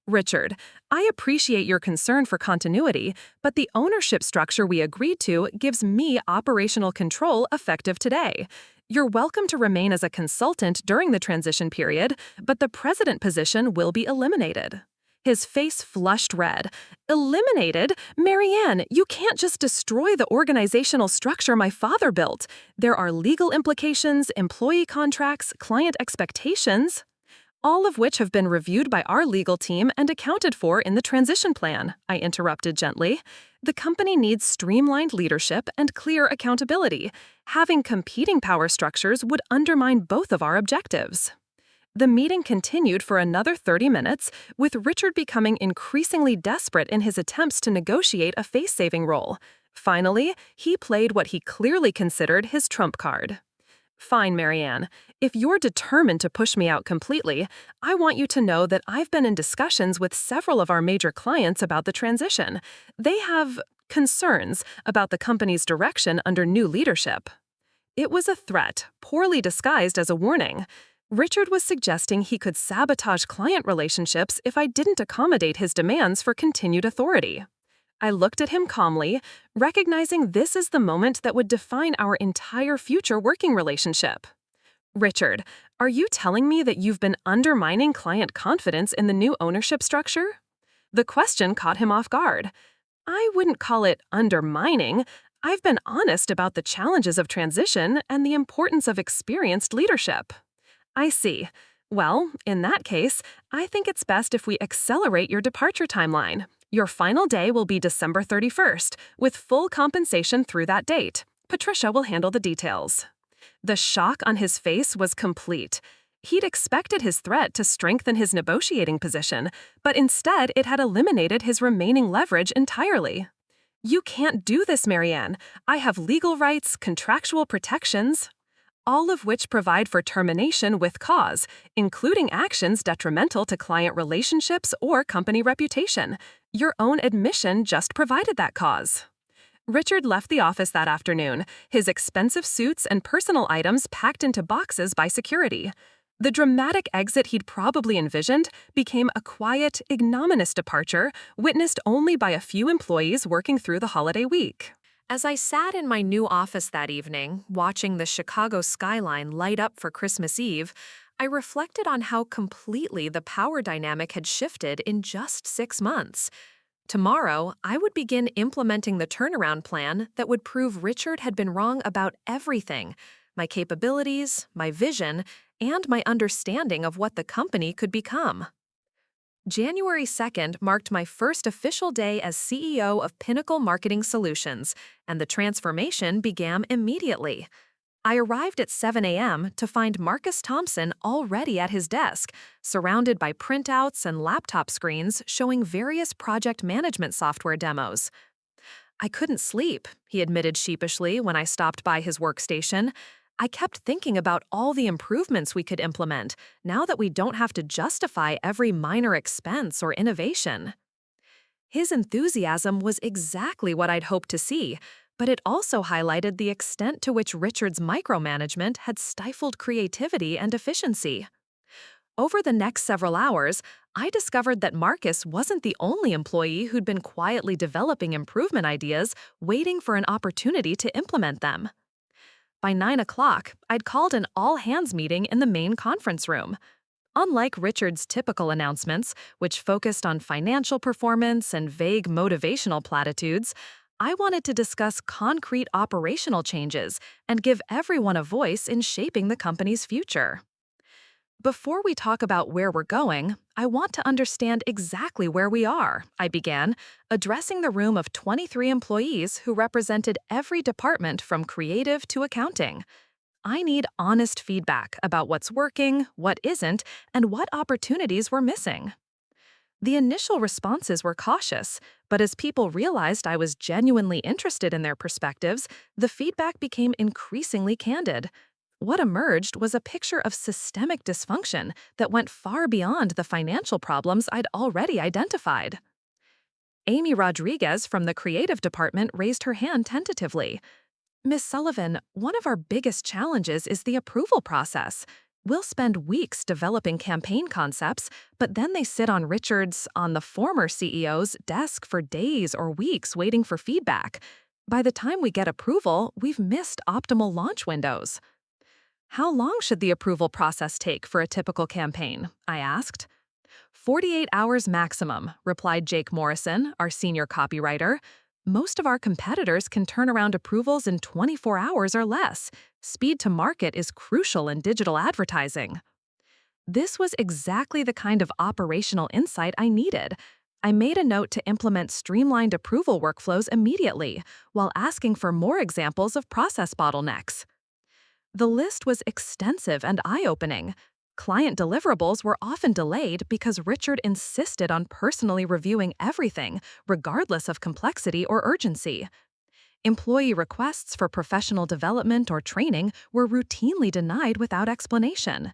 "Richard, I appreciate your concern for continuity, but the ownership structure we agreed to gives me operational control effective today. You're welcome to remain as a consultant during the transition period, but the president position will be eliminated." His face flushed red. "Eliminated? Marianne, you can't just destroy the organizational structure my father built. There are legal implications, employee contracts, client expectations, all of which have been reviewed by our legal team and accounted for in the transition plan," I interrupted gently. "The company needs streamlined leadership and clear accountability. Having competing power structures would undermine both of our objectives." The meeting continued for another 30 minutes, with Richard becoming increasingly desperate in his attempts to negotiate a face-saving role. Finally, he played what he clearly considered his trump card. "Fine, Marianne. If you're determined to push me out completely, I want you to know that I've been in discussions with several of our major clients about the transition. They have concerns about the company's direction under new leadership." It was a threat, poorly disguised as a warning. Richard was suggesting he could sabotage client relationships if I didn't accommodate his demands for continued authority. I looked at him calmly, recognizing this is the moment that would define our entire future working relationship. "Richard, are you telling me that you've been undermining client confidence in the new ownership structure?" The question caught him off guard. "I wouldn't call it undermining. I've been honest about the challenges of transition and the importance of experienced leadership." "I see. Well, in that case, I think it's best if we accelerate your departure timeline. Your final day will be December 31st, with full compensation through that date. Patricia will handle the details." The shock on his face was complete. He'd expected his threat to strengthen his negotiating position, but instead it had eliminated his remaining leverage entirely. "You can't do this, Marianne. I have legal rights, contractual protections, all of which provide for termination with cause, including actions detrimental to client relationships or company reputation. Your own admission just provided that cause." Richard left the office that afternoon, his expensive suits and personal items packed into boxes by security. The dramatic exit he'd probably envisioned became a quiet, ignominious departure, witnessed only by a few employees working through the holiday week. As I sat in my new office that evening, watching the Chicago skyline light up for Christmas Eve, I reflected on how completely the power dynamic had shifted in just 6 months. Tomorrow, I would begin implementing the turnaround plan that would prove Richard had been wrong about everything: my capabilities, my vision, and my understanding of what the company could become. January 2nd marked my first official day as CEO of Pinnacle Marketing Solutions, and the transformation began immediately. I arrived at 7 a.m. to find Marcus Thompson already at his desk, surrounded by printouts and laptop screens showing various project management software demos. I couldn't sleep, he admitted sheepishly when I stopped by his workstation. I kept thinking about all the improvements we could implement now that we don't have to justify every minor expense or innovation. His enthusiasm was exactly what I'd hoped to see, but it also highlighted the extent to which Richard's micromanagement had stifled creativity and efficiency. Over the next several hours, I discovered that Marcus wasn't the only employee who'd been quietly developing improvement ideas, waiting for an opportunity to implement them. By 9 o'clock, I'd called an all-hands meeting in the main conference room. Unlike Richard's typical announcements, which focused on financial performance and vague motivational platitudes, I wanted to discuss concrete operational changes and give everyone a voice in shaping the company's future. Before we talk about where we're going, I want to understand exactly where we are, I began, addressing the room of 23 employees who represented every department from creative to accounting. I need honest feedback about what's working, what isn't, and what opportunities we're missing. The initial responses were cautious, but as people realized I was genuinely interested in their perspectives, the feedback became increasingly candid. What emerged was a picture of systemic dysfunction that went far beyond the financial problems I'd already identified. Amy Rodriguez from the creative department raised her hand tentatively. Miss Sullivan, one of our biggest challenges is the approval process. We'll spend weeks developing campaign concepts, but then they sit on the former CEO's desk for days or weeks waiting for feedback. By the time we get approval, we've missed optimal launch windows. How long should the approval process take for a typical campaign? I asked. 48 hours maximum, replied Jake Morrison, our senior copywriter. Most of our competitors can turn around approvals in 24 hours or less. Speed to market is crucial in digital advertising. This was exactly the kind of operational insight I needed. I made a note to implement streamlined approval workflows immediately, while asking for more examples of process bottlenecks. The list was extensive and eye-opening. Client deliverables were often delayed because Richard insisted on personally reviewing everything, regardless of complexity or urgency. Employee requests for professional development or training were routinely denied without explanation.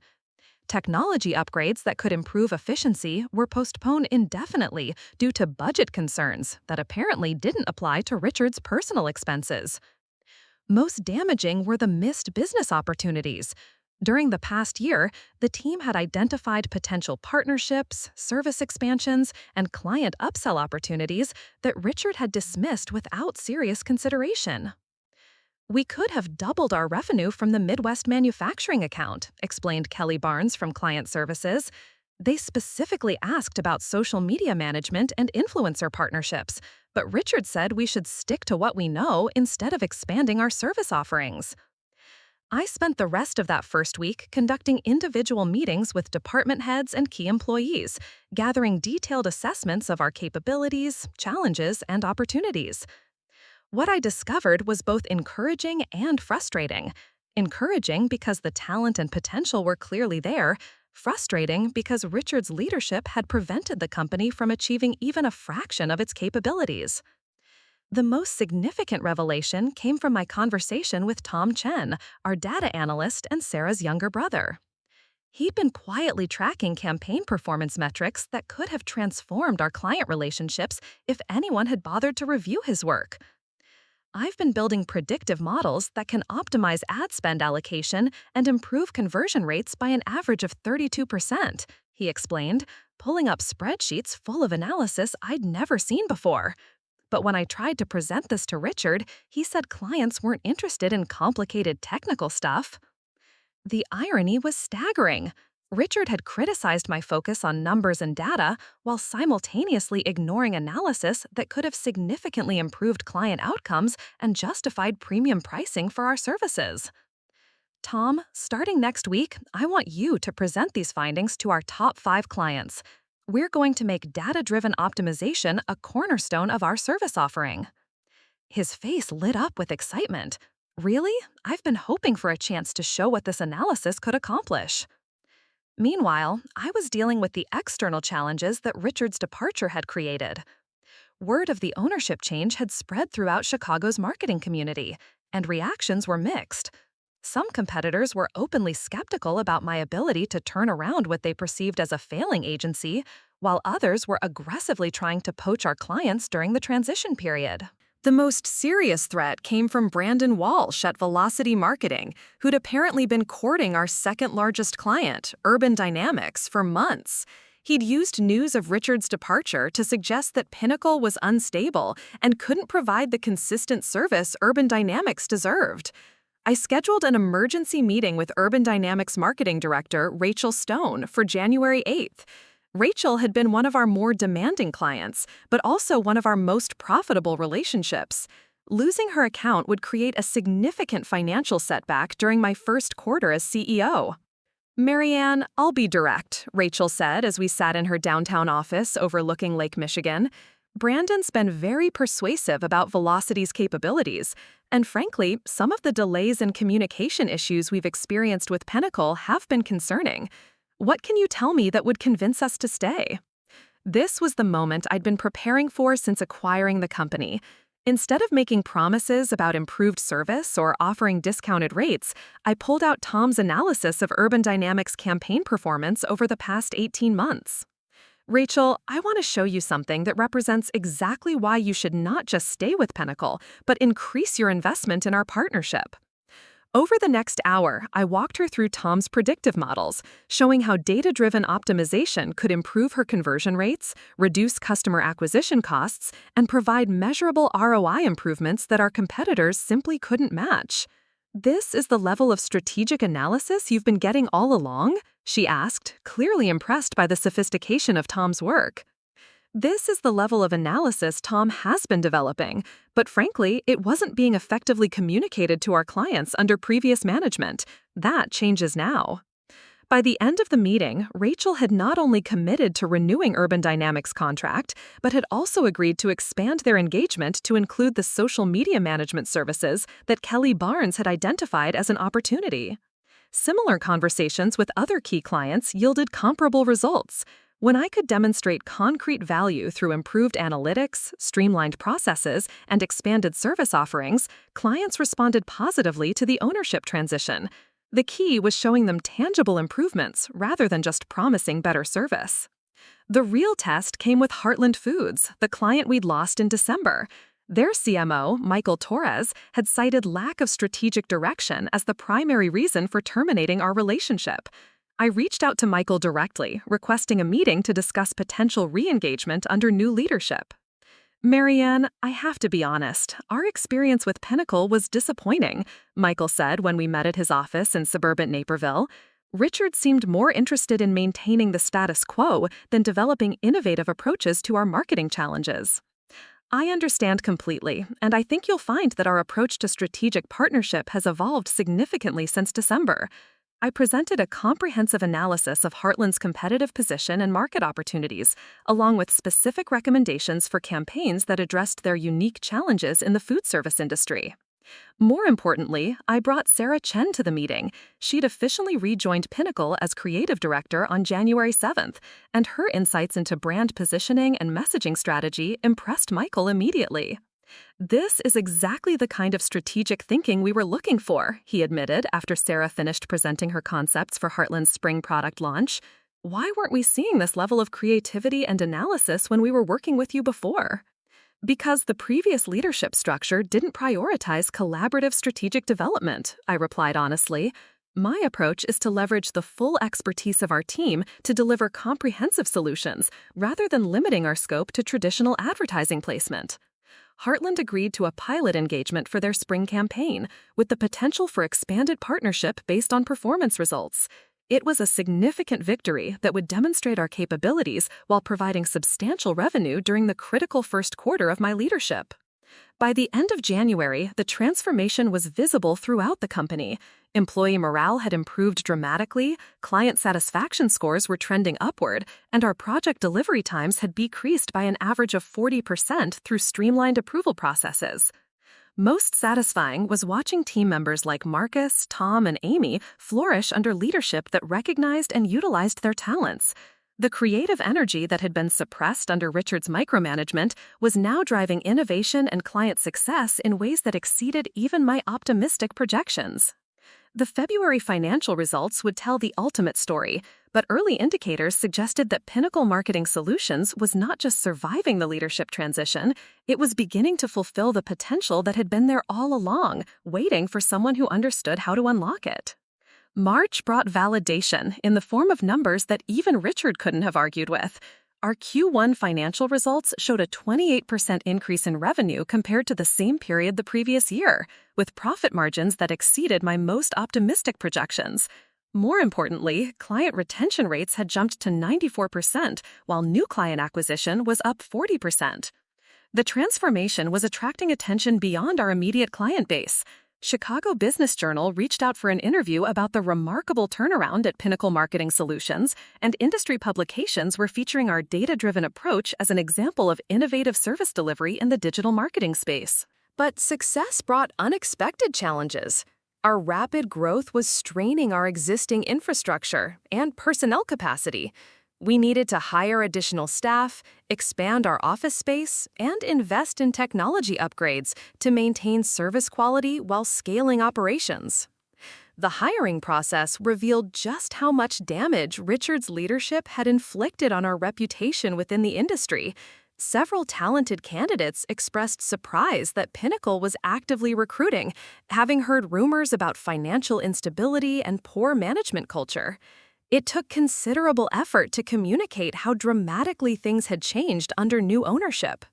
Technology upgrades that could improve efficiency were postponed indefinitely due to budget concerns that apparently didn't apply to Richard's personal expenses. Most damaging were the missed business opportunities. During the past year, the team had identified potential partnerships, service expansions, and client upsell opportunities that Richard had dismissed without serious consideration. We could have doubled our revenue from the Midwest manufacturing account, explained Kelly Barnes from Client Services. They specifically asked about social media management and influencer partnerships, but Richard said we should stick to what we know instead of expanding our service offerings. I spent the rest of that first week conducting individual meetings with department heads and key employees, gathering detailed assessments of our capabilities, challenges, and opportunities. What I discovered was both encouraging and frustrating. Encouraging because the talent and potential were clearly there, frustrating because Richard's leadership had prevented the company from achieving even a fraction of its capabilities. The most significant revelation came from my conversation with Tom Chen, our data analyst and Sarah's younger brother. He'd been quietly tracking campaign performance metrics that could have transformed our client relationships if anyone had bothered to review his work. I've been building predictive models that can optimize ad spend allocation and improve conversion rates by an average of 32%, he explained, pulling up spreadsheets full of analysis I'd never seen before. But when I tried to present this to Richard, he said clients weren't interested in complicated technical stuff. The irony was staggering. Richard had criticized my focus on numbers and data while simultaneously ignoring analysis that could have significantly improved client outcomes and justified premium pricing for our services. Tom, starting next week, I want you to present these findings to our top 5 clients. We're going to make data-driven optimization a cornerstone of our service offering. His face lit up with excitement. Really? I've been hoping for a chance to show what this analysis could accomplish. Meanwhile, I was dealing with the external challenges that Richard's departure had created. Word of the ownership change had spread throughout Chicago's marketing community, and reactions were mixed. Some competitors were openly skeptical about my ability to turn around what they perceived as a failing agency, while others were aggressively trying to poach our clients during the transition period. The most serious threat came from Brandon Walsh at Velocity Marketing, who'd apparently been courting our second-largest client, Urban Dynamics, for months. He'd used news of Richard's departure to suggest that Pinnacle was unstable and couldn't provide the consistent service Urban Dynamics deserved. I scheduled an emergency meeting with Urban Dynamics Marketing Director Rachel Stone for January 8th. Rachel had been one of our more demanding clients, but also one of our most profitable relationships. Losing her account would create a significant financial setback during my first quarter as CEO. "Marianne, I'll be direct," Rachel said as we sat in her downtown office overlooking Lake Michigan. "Brandon's been very persuasive about Velocity's capabilities, and frankly, some of the delays and communication issues we've experienced with Pinnacle have been concerning. What can you tell me that would convince us to stay?" This was the moment I'd been preparing for since acquiring the company. Instead of making promises about improved service or offering discounted rates, I pulled out Tom's analysis of Urban Dynamics' campaign performance over the past 18 months. "Rachel, I want to show you something that represents exactly why you should not just stay with Pinnacle, but increase your investment in our partnership." Over the next hour, I walked her through Tom's predictive models, showing how data-driven optimization could improve her conversion rates, reduce customer acquisition costs, and provide measurable ROI improvements that our competitors simply couldn't match. "This is the level of strategic analysis you've been getting all along?" she asked, clearly impressed by the sophistication of Tom's work. "This is the level of analysis Tom has been developing, but frankly, it wasn't being effectively communicated to our clients under previous management. That changes now." By the end of the meeting, Rachel had not only committed to renewing Urban Dynamics' contract, but had also agreed to expand their engagement to include the social media management services that Kelly Barnes had identified as an opportunity. Similar conversations with other key clients yielded comparable results. When I could demonstrate concrete value through improved analytics, streamlined processes, and expanded service offerings, clients responded positively to the ownership transition. The key was showing them tangible improvements rather than just promising better service. The real test came with Heartland Foods, the client we'd lost in December. Their CMO, Michael Torres, had cited lack of strategic direction as the primary reason for terminating our relationship. I reached out to Michael directly, requesting a meeting to discuss potential re-engagement under new leadership. "Marianne, I have to be honest, our experience with Pinnacle was disappointing," Michael said when we met at his office in suburban Naperville. "Richard seemed more interested in maintaining the status quo than developing innovative approaches to our marketing challenges." "I understand completely, and I think you'll find that our approach to strategic partnership has evolved significantly since December." I presented a comprehensive analysis of Heartland's competitive position and market opportunities, along with specific recommendations for campaigns that addressed their unique challenges in the food service industry. More importantly, I brought Sarah Chen to the meeting. She'd officially rejoined Pinnacle as creative director on January 7th, and her insights into brand positioning and messaging strategy impressed Michael immediately. "This is exactly the kind of strategic thinking we were looking for," he admitted after Sarah finished presenting her concepts for Heartland's spring product launch. "Why weren't we seeing this level of creativity and analysis when we were working with you before?" "Because the previous leadership structure didn't prioritize collaborative strategic development," I replied honestly. "My approach is to leverage the full expertise of our team to deliver comprehensive solutions, rather than limiting our scope to traditional advertising placement." Heartland agreed to a pilot engagement for their spring campaign, with the potential for expanded partnership based on performance results. It was a significant victory that would demonstrate our capabilities while providing substantial revenue during the critical first quarter of my leadership. By the end of January, the transformation was visible throughout the company. Employee morale had improved dramatically, client satisfaction scores were trending upward, and our project delivery times had decreased by an average of 40% through streamlined approval processes. Most satisfying was watching team members like Marcus, Tom, and Amy flourish under leadership that recognized and utilized their talents. The creative energy that had been suppressed under Richard's micromanagement was now driving innovation and client success in ways that exceeded even my optimistic projections. The February financial results would tell the ultimate story, but early indicators suggested that Pinnacle Marketing Solutions was not just surviving the leadership transition, it was beginning to fulfill the potential that had been there all along, waiting for someone who understood how to unlock it. March brought validation in the form of numbers that even Richard couldn't have argued with. Our Q1 financial results showed a 28% increase in revenue compared to the same period the previous year, with profit margins that exceeded my most optimistic projections. More importantly, client retention rates had jumped to 94%, while new client acquisition was up 40%. The transformation was attracting attention beyond our immediate client base. Chicago Business Journal reached out for an interview about the remarkable turnaround at Pinnacle Marketing Solutions, and industry publications were featuring our data-driven approach as an example of innovative service delivery in the digital marketing space. But success brought unexpected challenges. Our rapid growth was straining our existing infrastructure and personnel capacity. We needed to hire additional staff, expand our office space, and invest in technology upgrades to maintain service quality while scaling operations. The hiring process revealed just how much damage Richard's leadership had inflicted on our reputation within the industry. Several talented candidates expressed surprise that Pinnacle was actively recruiting, having heard rumors about financial instability and poor management culture. It took considerable effort to communicate how dramatically things had changed under new ownership.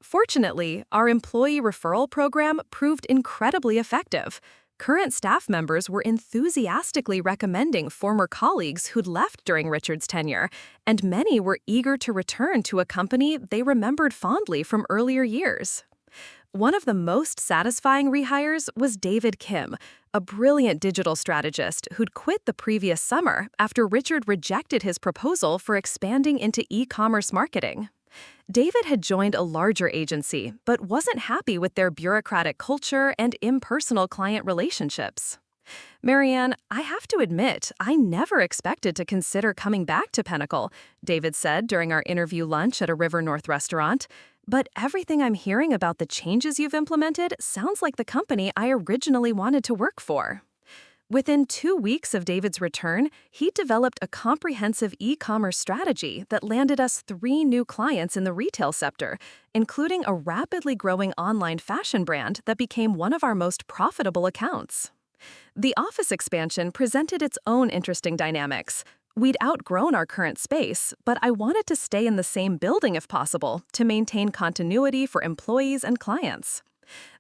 Fortunately, our employee referral program proved incredibly effective. Current staff members were enthusiastically recommending former colleagues who'd left during Richard's tenure, and many were eager to return to a company they remembered fondly from earlier years. One of the most satisfying rehires was David Kim, a brilliant digital strategist who'd quit the previous summer after Richard rejected his proposal for expanding into e-commerce marketing. David had joined a larger agency, but wasn't happy with their bureaucratic culture and impersonal client relationships. "Marianne, I have to admit, I never expected to consider coming back to Pinnacle," David said during our interview lunch at a River North restaurant. "But everything I'm hearing about the changes you've implemented sounds like the company I originally wanted to work for." Within 2 weeks of David's return, he developed a comprehensive e-commerce strategy that landed us 3 new clients in the retail sector, including a rapidly growing online fashion brand that became one of our most profitable accounts. The office expansion presented its own interesting dynamics. We'd outgrown our current space, but I wanted to stay in the same building if possible to maintain continuity for employees and clients.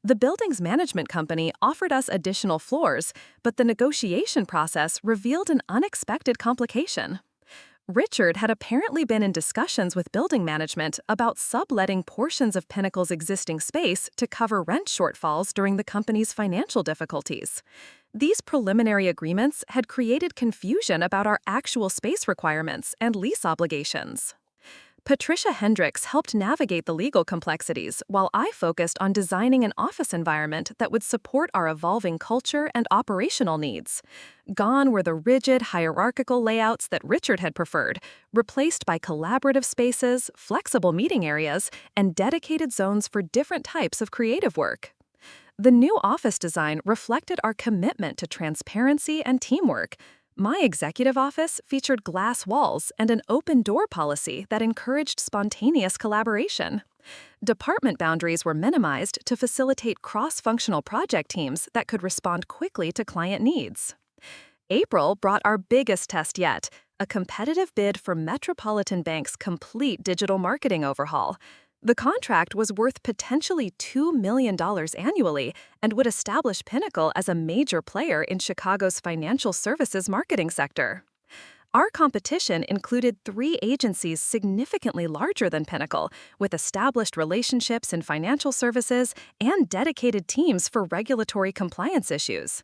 The building's management company offered us additional floors, but the negotiation process revealed an unexpected complication. Richard had apparently been in discussions with building management about subletting portions of Pinnacle's existing space to cover rent shortfalls during the company's financial difficulties. These preliminary agreements had created confusion about our actual space requirements and lease obligations. Patricia Hendricks helped navigate the legal complexities while I focused on designing an office environment that would support our evolving culture and operational needs. Gone were the rigid, hierarchical layouts that Richard had preferred, replaced by collaborative spaces, flexible meeting areas, and dedicated zones for different types of creative work. The new office design reflected our commitment to transparency and teamwork. My executive office featured glass walls and an open door policy that encouraged spontaneous collaboration. Department boundaries were minimized to facilitate cross-functional project teams that could respond quickly to client needs. April brought our biggest test yet, a competitive bid for Metropolitan Bank's complete digital marketing overhaul.
The contract was worth potentially $2 million annually and would establish Pinnacle as a major player in Chicago's financial services marketing sector. Our competition included 3 agencies significantly larger than Pinnacle, with established relationships in financial services and dedicated teams for regulatory compliance issues.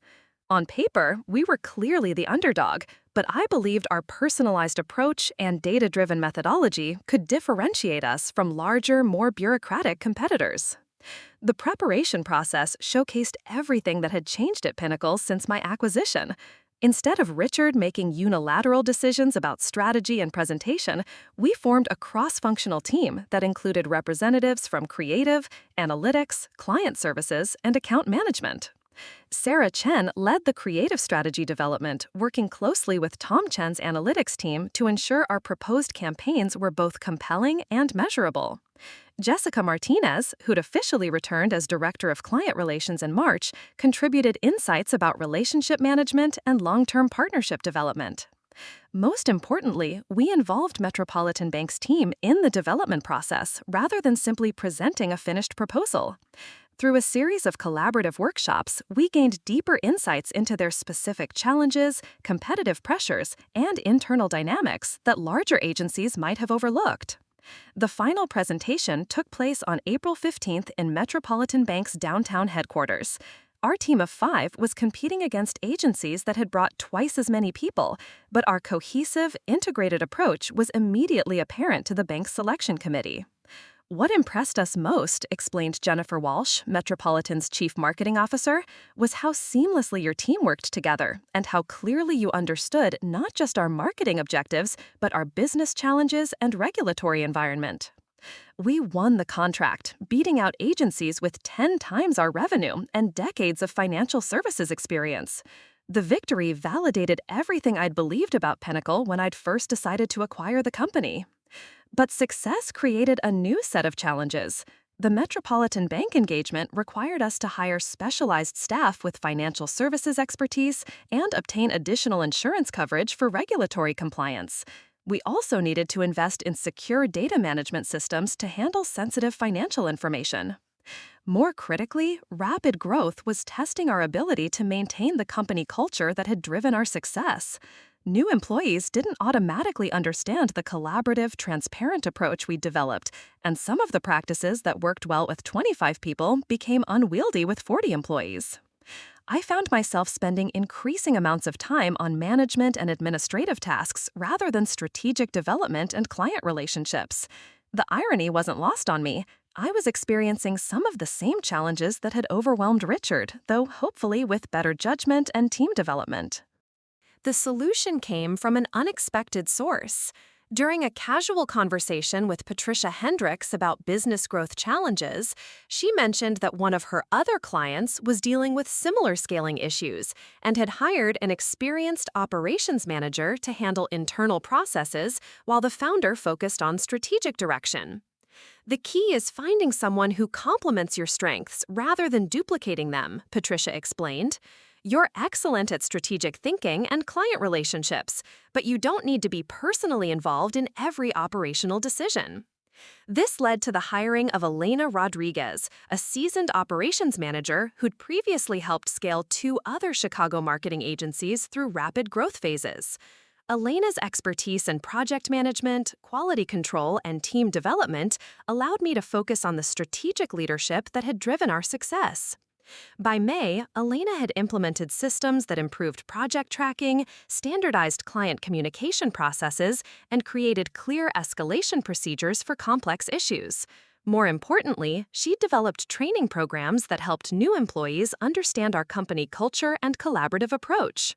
On paper, we were clearly the underdog, but I believed our personalized approach and data-driven methodology could differentiate us from larger, more bureaucratic competitors. The preparation process showcased everything that had changed at Pinnacle since my acquisition. Instead of Richard making unilateral decisions about strategy and presentation, we formed a cross-functional team that included representatives from creative, analytics, client services, and account management. Sarah Chen led the creative strategy development, working closely with Tom Chen's analytics team to ensure our proposed campaigns were both compelling and measurable. Jessica Martinez, who'd officially returned as Director of Client Relations in March, contributed insights about relationship management and long-term partnership development. Most importantly, we involved Metropolitan Bank's team in the development process rather than simply presenting a finished proposal. Through a series of collaborative workshops, we gained deeper insights into their specific challenges, competitive pressures, and internal dynamics that larger agencies might have overlooked. The final presentation took place on April 15th in Metropolitan Bank's downtown headquarters. Our team of 5 was competing against agencies that had brought twice as many people, but our cohesive, integrated approach was immediately apparent to the bank's selection committee. What impressed us most, explained Jennifer Walsh, Metropolitan's chief marketing officer, was how seamlessly your team worked together and how clearly you understood not just our marketing objectives, but our business challenges and regulatory environment. We won the contract, beating out agencies with 10 times our revenue and decades of financial services experience. The victory validated everything I'd believed about Pinnacle when I'd first decided to acquire the company. But success created a new set of challenges. The Metropolitan Bank engagement required us to hire specialized staff with financial services expertise and obtain additional insurance coverage for regulatory compliance. We also needed to invest in secure data management systems to handle sensitive financial information. More critically, rapid growth was testing our ability to maintain the company culture that had driven our success. New employees didn't automatically understand the collaborative, transparent approach we developed, and some of the practices that worked well with 25 people became unwieldy with 40 employees. I found myself spending increasing amounts of time on management and administrative tasks rather than strategic development and client relationships. The irony wasn't lost on me. I was experiencing some of the same challenges that had overwhelmed Richard, though hopefully with better judgment and team development.
The solution came from an unexpected source. During a casual conversation with Patricia Hendricks about business growth challenges, she mentioned that one of her other clients was dealing with similar scaling issues and had hired an experienced operations manager to handle internal processes while the founder focused on strategic direction. The key is finding someone who complements your strengths rather than duplicating them, Patricia explained. You're excellent at strategic thinking and client relationships, but you don't need to be personally involved in every operational decision. This led to the hiring of Elena Rodriguez, a seasoned operations manager who'd previously helped scale 2 other Chicago marketing agencies through rapid growth phases. Elena's expertise in project management, quality control, and team development allowed me to focus on the strategic leadership that had driven our success. By May, Elena had implemented systems that improved project tracking, standardized client communication processes, and created clear escalation procedures for complex issues. More importantly, she developed training programs that helped new employees understand our company culture and collaborative approach.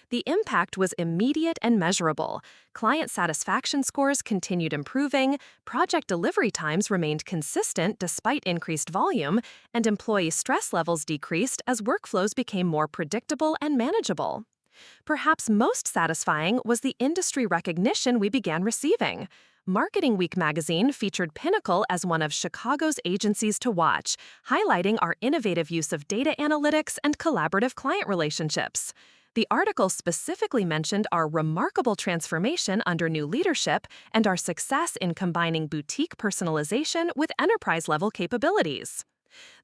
The impact was immediate and measurable. Client satisfaction scores continued improving, project delivery times remained consistent despite increased volume, and employee stress levels decreased as workflows became more predictable and manageable. Perhaps most satisfying was the industry recognition we began receiving. Marketing Week magazine featured Pinnacle as one of Chicago's agencies to watch, highlighting our innovative use of data analytics and collaborative client relationships. The article specifically mentioned our remarkable transformation under new leadership and our success in combining boutique personalization with enterprise-level capabilities.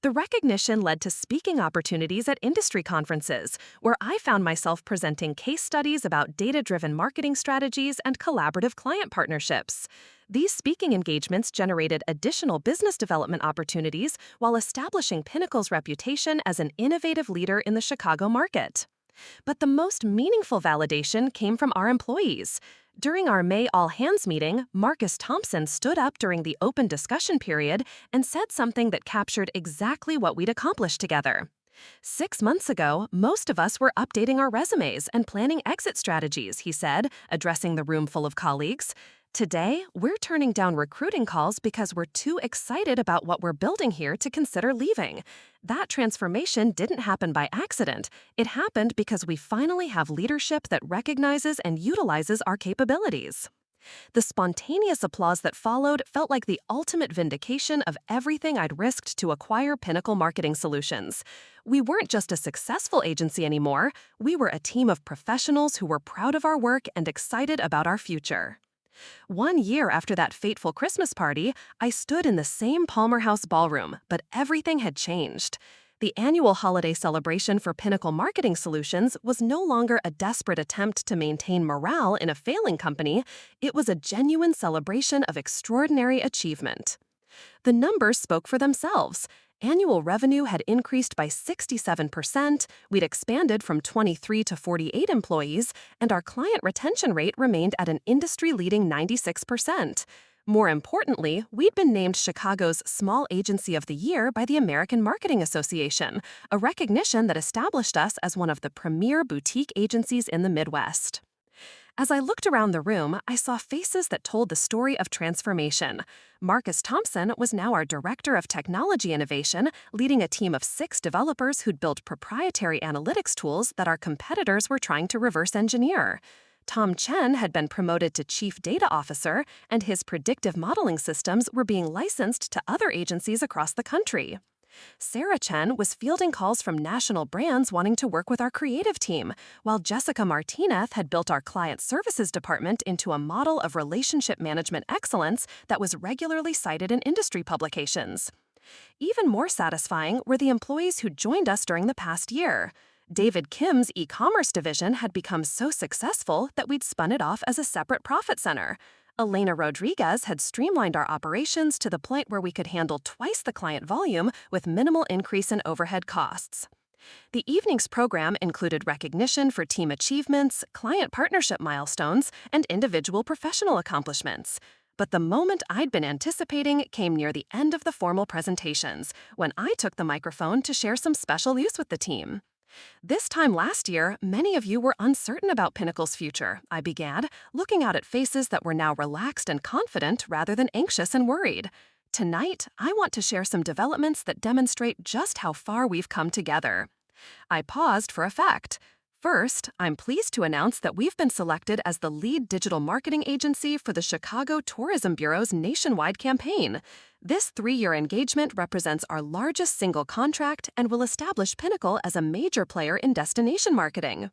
The recognition led to speaking opportunities at industry conferences, where I found myself presenting case studies about data-driven marketing strategies and collaborative client partnerships. These speaking engagements generated additional business development opportunities while establishing Pinnacle's reputation as an innovative leader in the Chicago market. But the most meaningful validation came from our employees. During our May all-hands meeting, Marcus Thompson stood up during the open discussion period and said something that captured exactly what we'd accomplished together. 6 months ago, most of us were updating our resumes and planning exit strategies, he said, addressing the room full of colleagues. Today, we're turning down recruiting calls because we're too excited about what we're building here to consider leaving. That transformation didn't happen by accident. It happened because we finally have leadership that recognizes and utilizes our capabilities. The spontaneous applause that followed felt like the ultimate vindication of everything I'd risked to acquire Pinnacle Marketing Solutions. We weren't just a successful agency anymore, we were a team of professionals who were proud of our work and excited about our future. 1 year after that fateful Christmas party, I stood in the same Palmer House ballroom, but everything had changed. The annual holiday celebration for Pinnacle Marketing Solutions was no longer a desperate attempt to maintain morale in a failing company, it was a genuine celebration of extraordinary achievement. The numbers spoke for themselves. Annual revenue had increased by 67%, we'd expanded from 23 to 48 employees, and our client retention rate remained at an industry-leading 96%. More importantly, we'd been named Chicago's Small Agency of the Year by the American Marketing Association, a recognition that established us as one of the premier boutique agencies in the Midwest. As I looked around the room, I saw faces that told the story of transformation. Marcus Thompson was now our Director of Technology Innovation, leading a team of 6 developers who'd built proprietary analytics tools that our competitors were trying to reverse engineer. Tom Chen had been promoted to Chief Data Officer, and his predictive modeling systems were being licensed to other agencies across the country. Sarah Chen was fielding calls from national brands wanting to work with our creative team, while Jessica Martinez had built our client services department into a model of relationship management excellence that was regularly cited in industry publications. Even more satisfying were the employees who joined us during the past year. David Kim's e-commerce division had become so successful that we'd spun it off as a separate profit center. Elena Rodriguez had streamlined our operations to the point where we could handle twice the client volume with minimal increase in overhead costs. The evening's program included recognition for team achievements, client partnership milestones, and individual professional accomplishments. But the moment I'd been anticipating came near the end of the formal presentations, when I took the microphone to share some special news with the team. This time last year, many of you were uncertain about Pinnacle's future, I began, looking out at faces that were now relaxed and confident rather than anxious and worried. Tonight, I want to share some developments that demonstrate just how far we've come together. I paused for effect. First, I'm pleased to announce that we've been selected as the lead digital marketing agency for the Chicago Tourism Bureau's nationwide campaign. This 3-year engagement represents our largest single contract and will establish Pinnacle as a major player in destination marketing.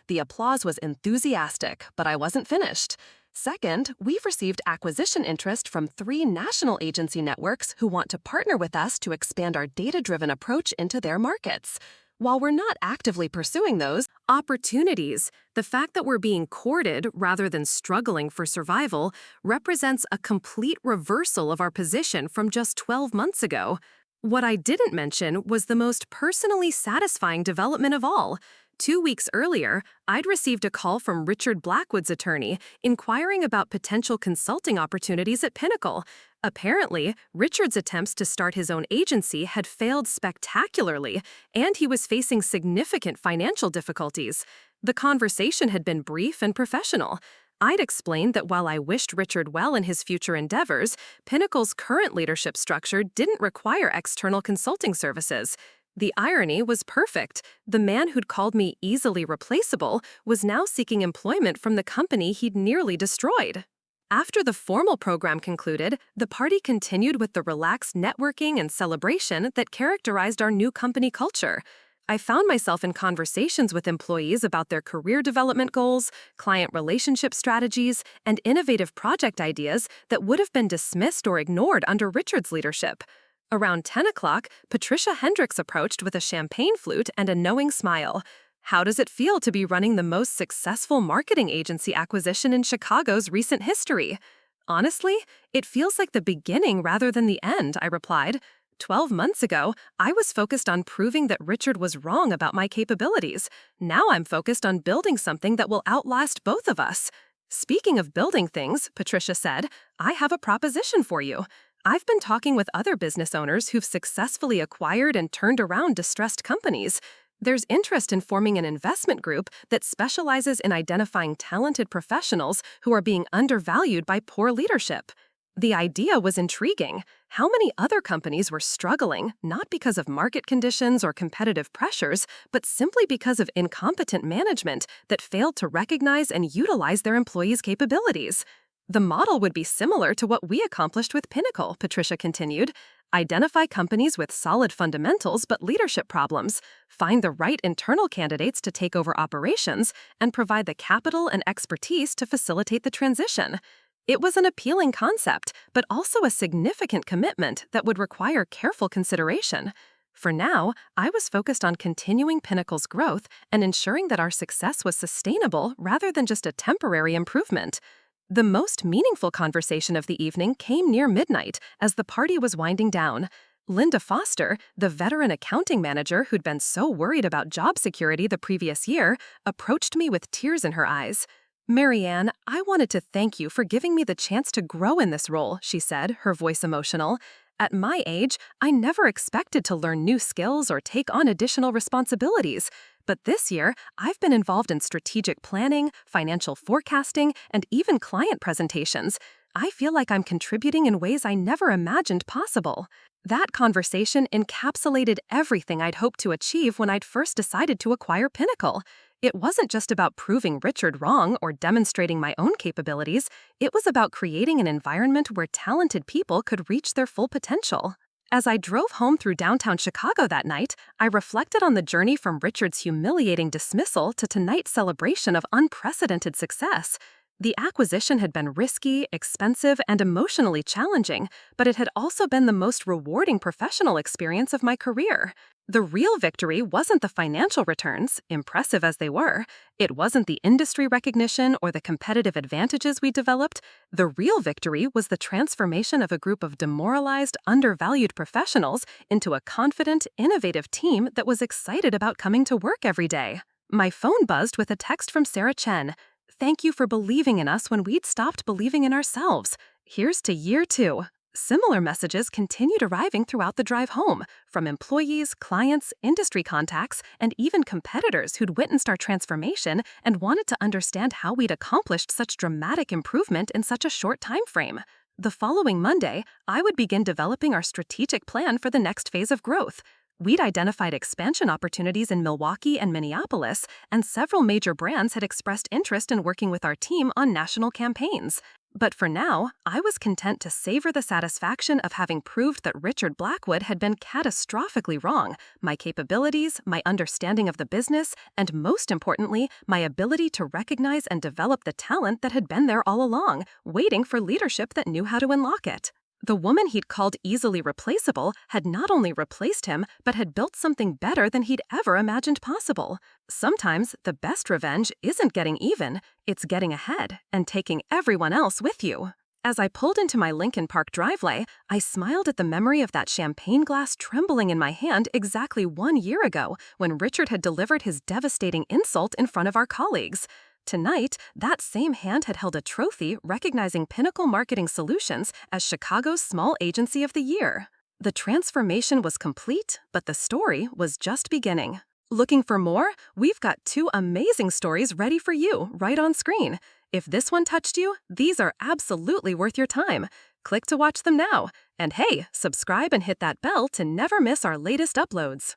The applause was enthusiastic, but I wasn't finished. Second, we've received acquisition interest from 3 national agency networks who want to partner with us to expand our data-driven approach into their markets. While we're not actively pursuing those opportunities, the fact that we're being courted rather than struggling for survival represents a complete reversal of our position from just 12 months ago. What I didn't mention was the most personally satisfying development of all. 2 weeks earlier, I'd received a call from Richard Blackwood's attorney inquiring about potential consulting opportunities at Pinnacle. Apparently, Richard's attempts to start his own agency had failed spectacularly, and he was facing significant financial difficulties. The conversation had been brief and professional. I'd explained that while I wished Richard well in his future endeavors, Pinnacle's current leadership structure didn't require external consulting services. The irony was perfect. The man who'd called me easily replaceable was now seeking employment from the company he'd nearly destroyed. After the formal program concluded, the party continued with the relaxed networking and celebration that characterized our new company culture. I found myself in conversations with employees about their career development goals, client relationship strategies, and innovative project ideas that would have been dismissed or ignored under Richard's leadership. Around 10 o'clock, Patricia Hendricks approached with a champagne flute and a knowing smile. How does it feel to be running the most successful marketing agency acquisition in Chicago's recent history? Honestly, it feels like the beginning rather than the end, I replied. 12 months ago, I was focused on proving that Richard was wrong about my capabilities. Now I'm focused on building something that will outlast both of us. Speaking of building things, Patricia said, I have a proposition for you. I've been talking with other business owners who've successfully acquired and turned around distressed companies. There's interest in forming an investment group that specializes in identifying talented professionals who are being undervalued by poor leadership. The idea was intriguing. How many other companies were struggling, not because of market conditions or competitive pressures, but simply because of incompetent management that failed to recognize and utilize their employees' capabilities? The model would be similar to what we accomplished with Pinnacle, Patricia continued. Identify companies with solid fundamentals but leadership problems, find the right internal candidates to take over operations, and provide the capital and expertise to facilitate the transition. It was an appealing concept, but also a significant commitment that would require careful consideration. For now, I was focused on continuing Pinnacle's growth and ensuring that our success was sustainable rather than just a temporary improvement. The most meaningful conversation of the evening came near midnight as the party was winding down. Linda Foster, the veteran accounting manager who'd been so worried about job security the previous year, approached me with tears in her eyes. Marianne, I wanted to thank you for giving me the chance to grow in this role, she said, her voice emotional. At my age, I never expected to learn new skills or take on additional responsibilities. But this year, I've been involved in strategic planning, financial forecasting, and even client presentations. I feel like I'm contributing in ways I never imagined possible. That conversation encapsulated everything I'd hoped to achieve when I'd first decided to acquire Pinnacle. It wasn't just about proving Richard wrong or demonstrating my own capabilities. It was about creating an environment where talented people could reach their full potential. As I drove home through downtown Chicago that night, I reflected on the journey from Richard's humiliating dismissal to tonight's celebration of unprecedented success. The acquisition had been risky, expensive, and emotionally challenging, but it had also been the most rewarding professional experience of my career. The real victory wasn't the financial returns, impressive as they were. It wasn't the industry recognition or the competitive advantages we developed. The real victory was the transformation of a group of demoralized, undervalued professionals into a confident, innovative team that was excited about coming to work every day. My phone buzzed with a text from Sarah Chen. Thank you for believing in us when we'd stopped believing in ourselves. Here's to year 2. Similar messages continued arriving throughout the drive home, from employees, clients, industry contacts, and even competitors who'd witnessed our transformation and wanted to understand how we'd accomplished such dramatic improvement in such a short time frame. The following Monday, I would begin developing our strategic plan for the next phase of growth. We'd identified expansion opportunities in Milwaukee and Minneapolis, and several major brands had expressed interest in working with our team on national campaigns. But for now, I was content to savor the satisfaction of having proved that Richard Blackwood had been catastrophically wrong, my capabilities, my understanding of the business, and most importantly, my ability to recognize and develop the talent that had been there all along, waiting for leadership that knew how to unlock it. The woman he'd called easily replaceable had not only replaced him, but had built something better than he'd ever imagined possible. Sometimes the best revenge isn't getting even, it's getting ahead and taking everyone else with you. As I pulled into my Lincoln Park driveway, I smiled at the memory of that champagne glass trembling in my hand exactly 1 year ago when Richard had delivered his devastating insult in front of our colleagues. Tonight, that same hand had held a trophy recognizing Pinnacle Marketing Solutions as Chicago's Small Agency of the Year. The transformation was complete, but the story was just beginning. Looking for more? We've got 2 amazing stories ready for you right on screen. If this one touched you, these are absolutely worth your time. Click to watch them now. And hey, subscribe and hit that bell to never miss our latest uploads.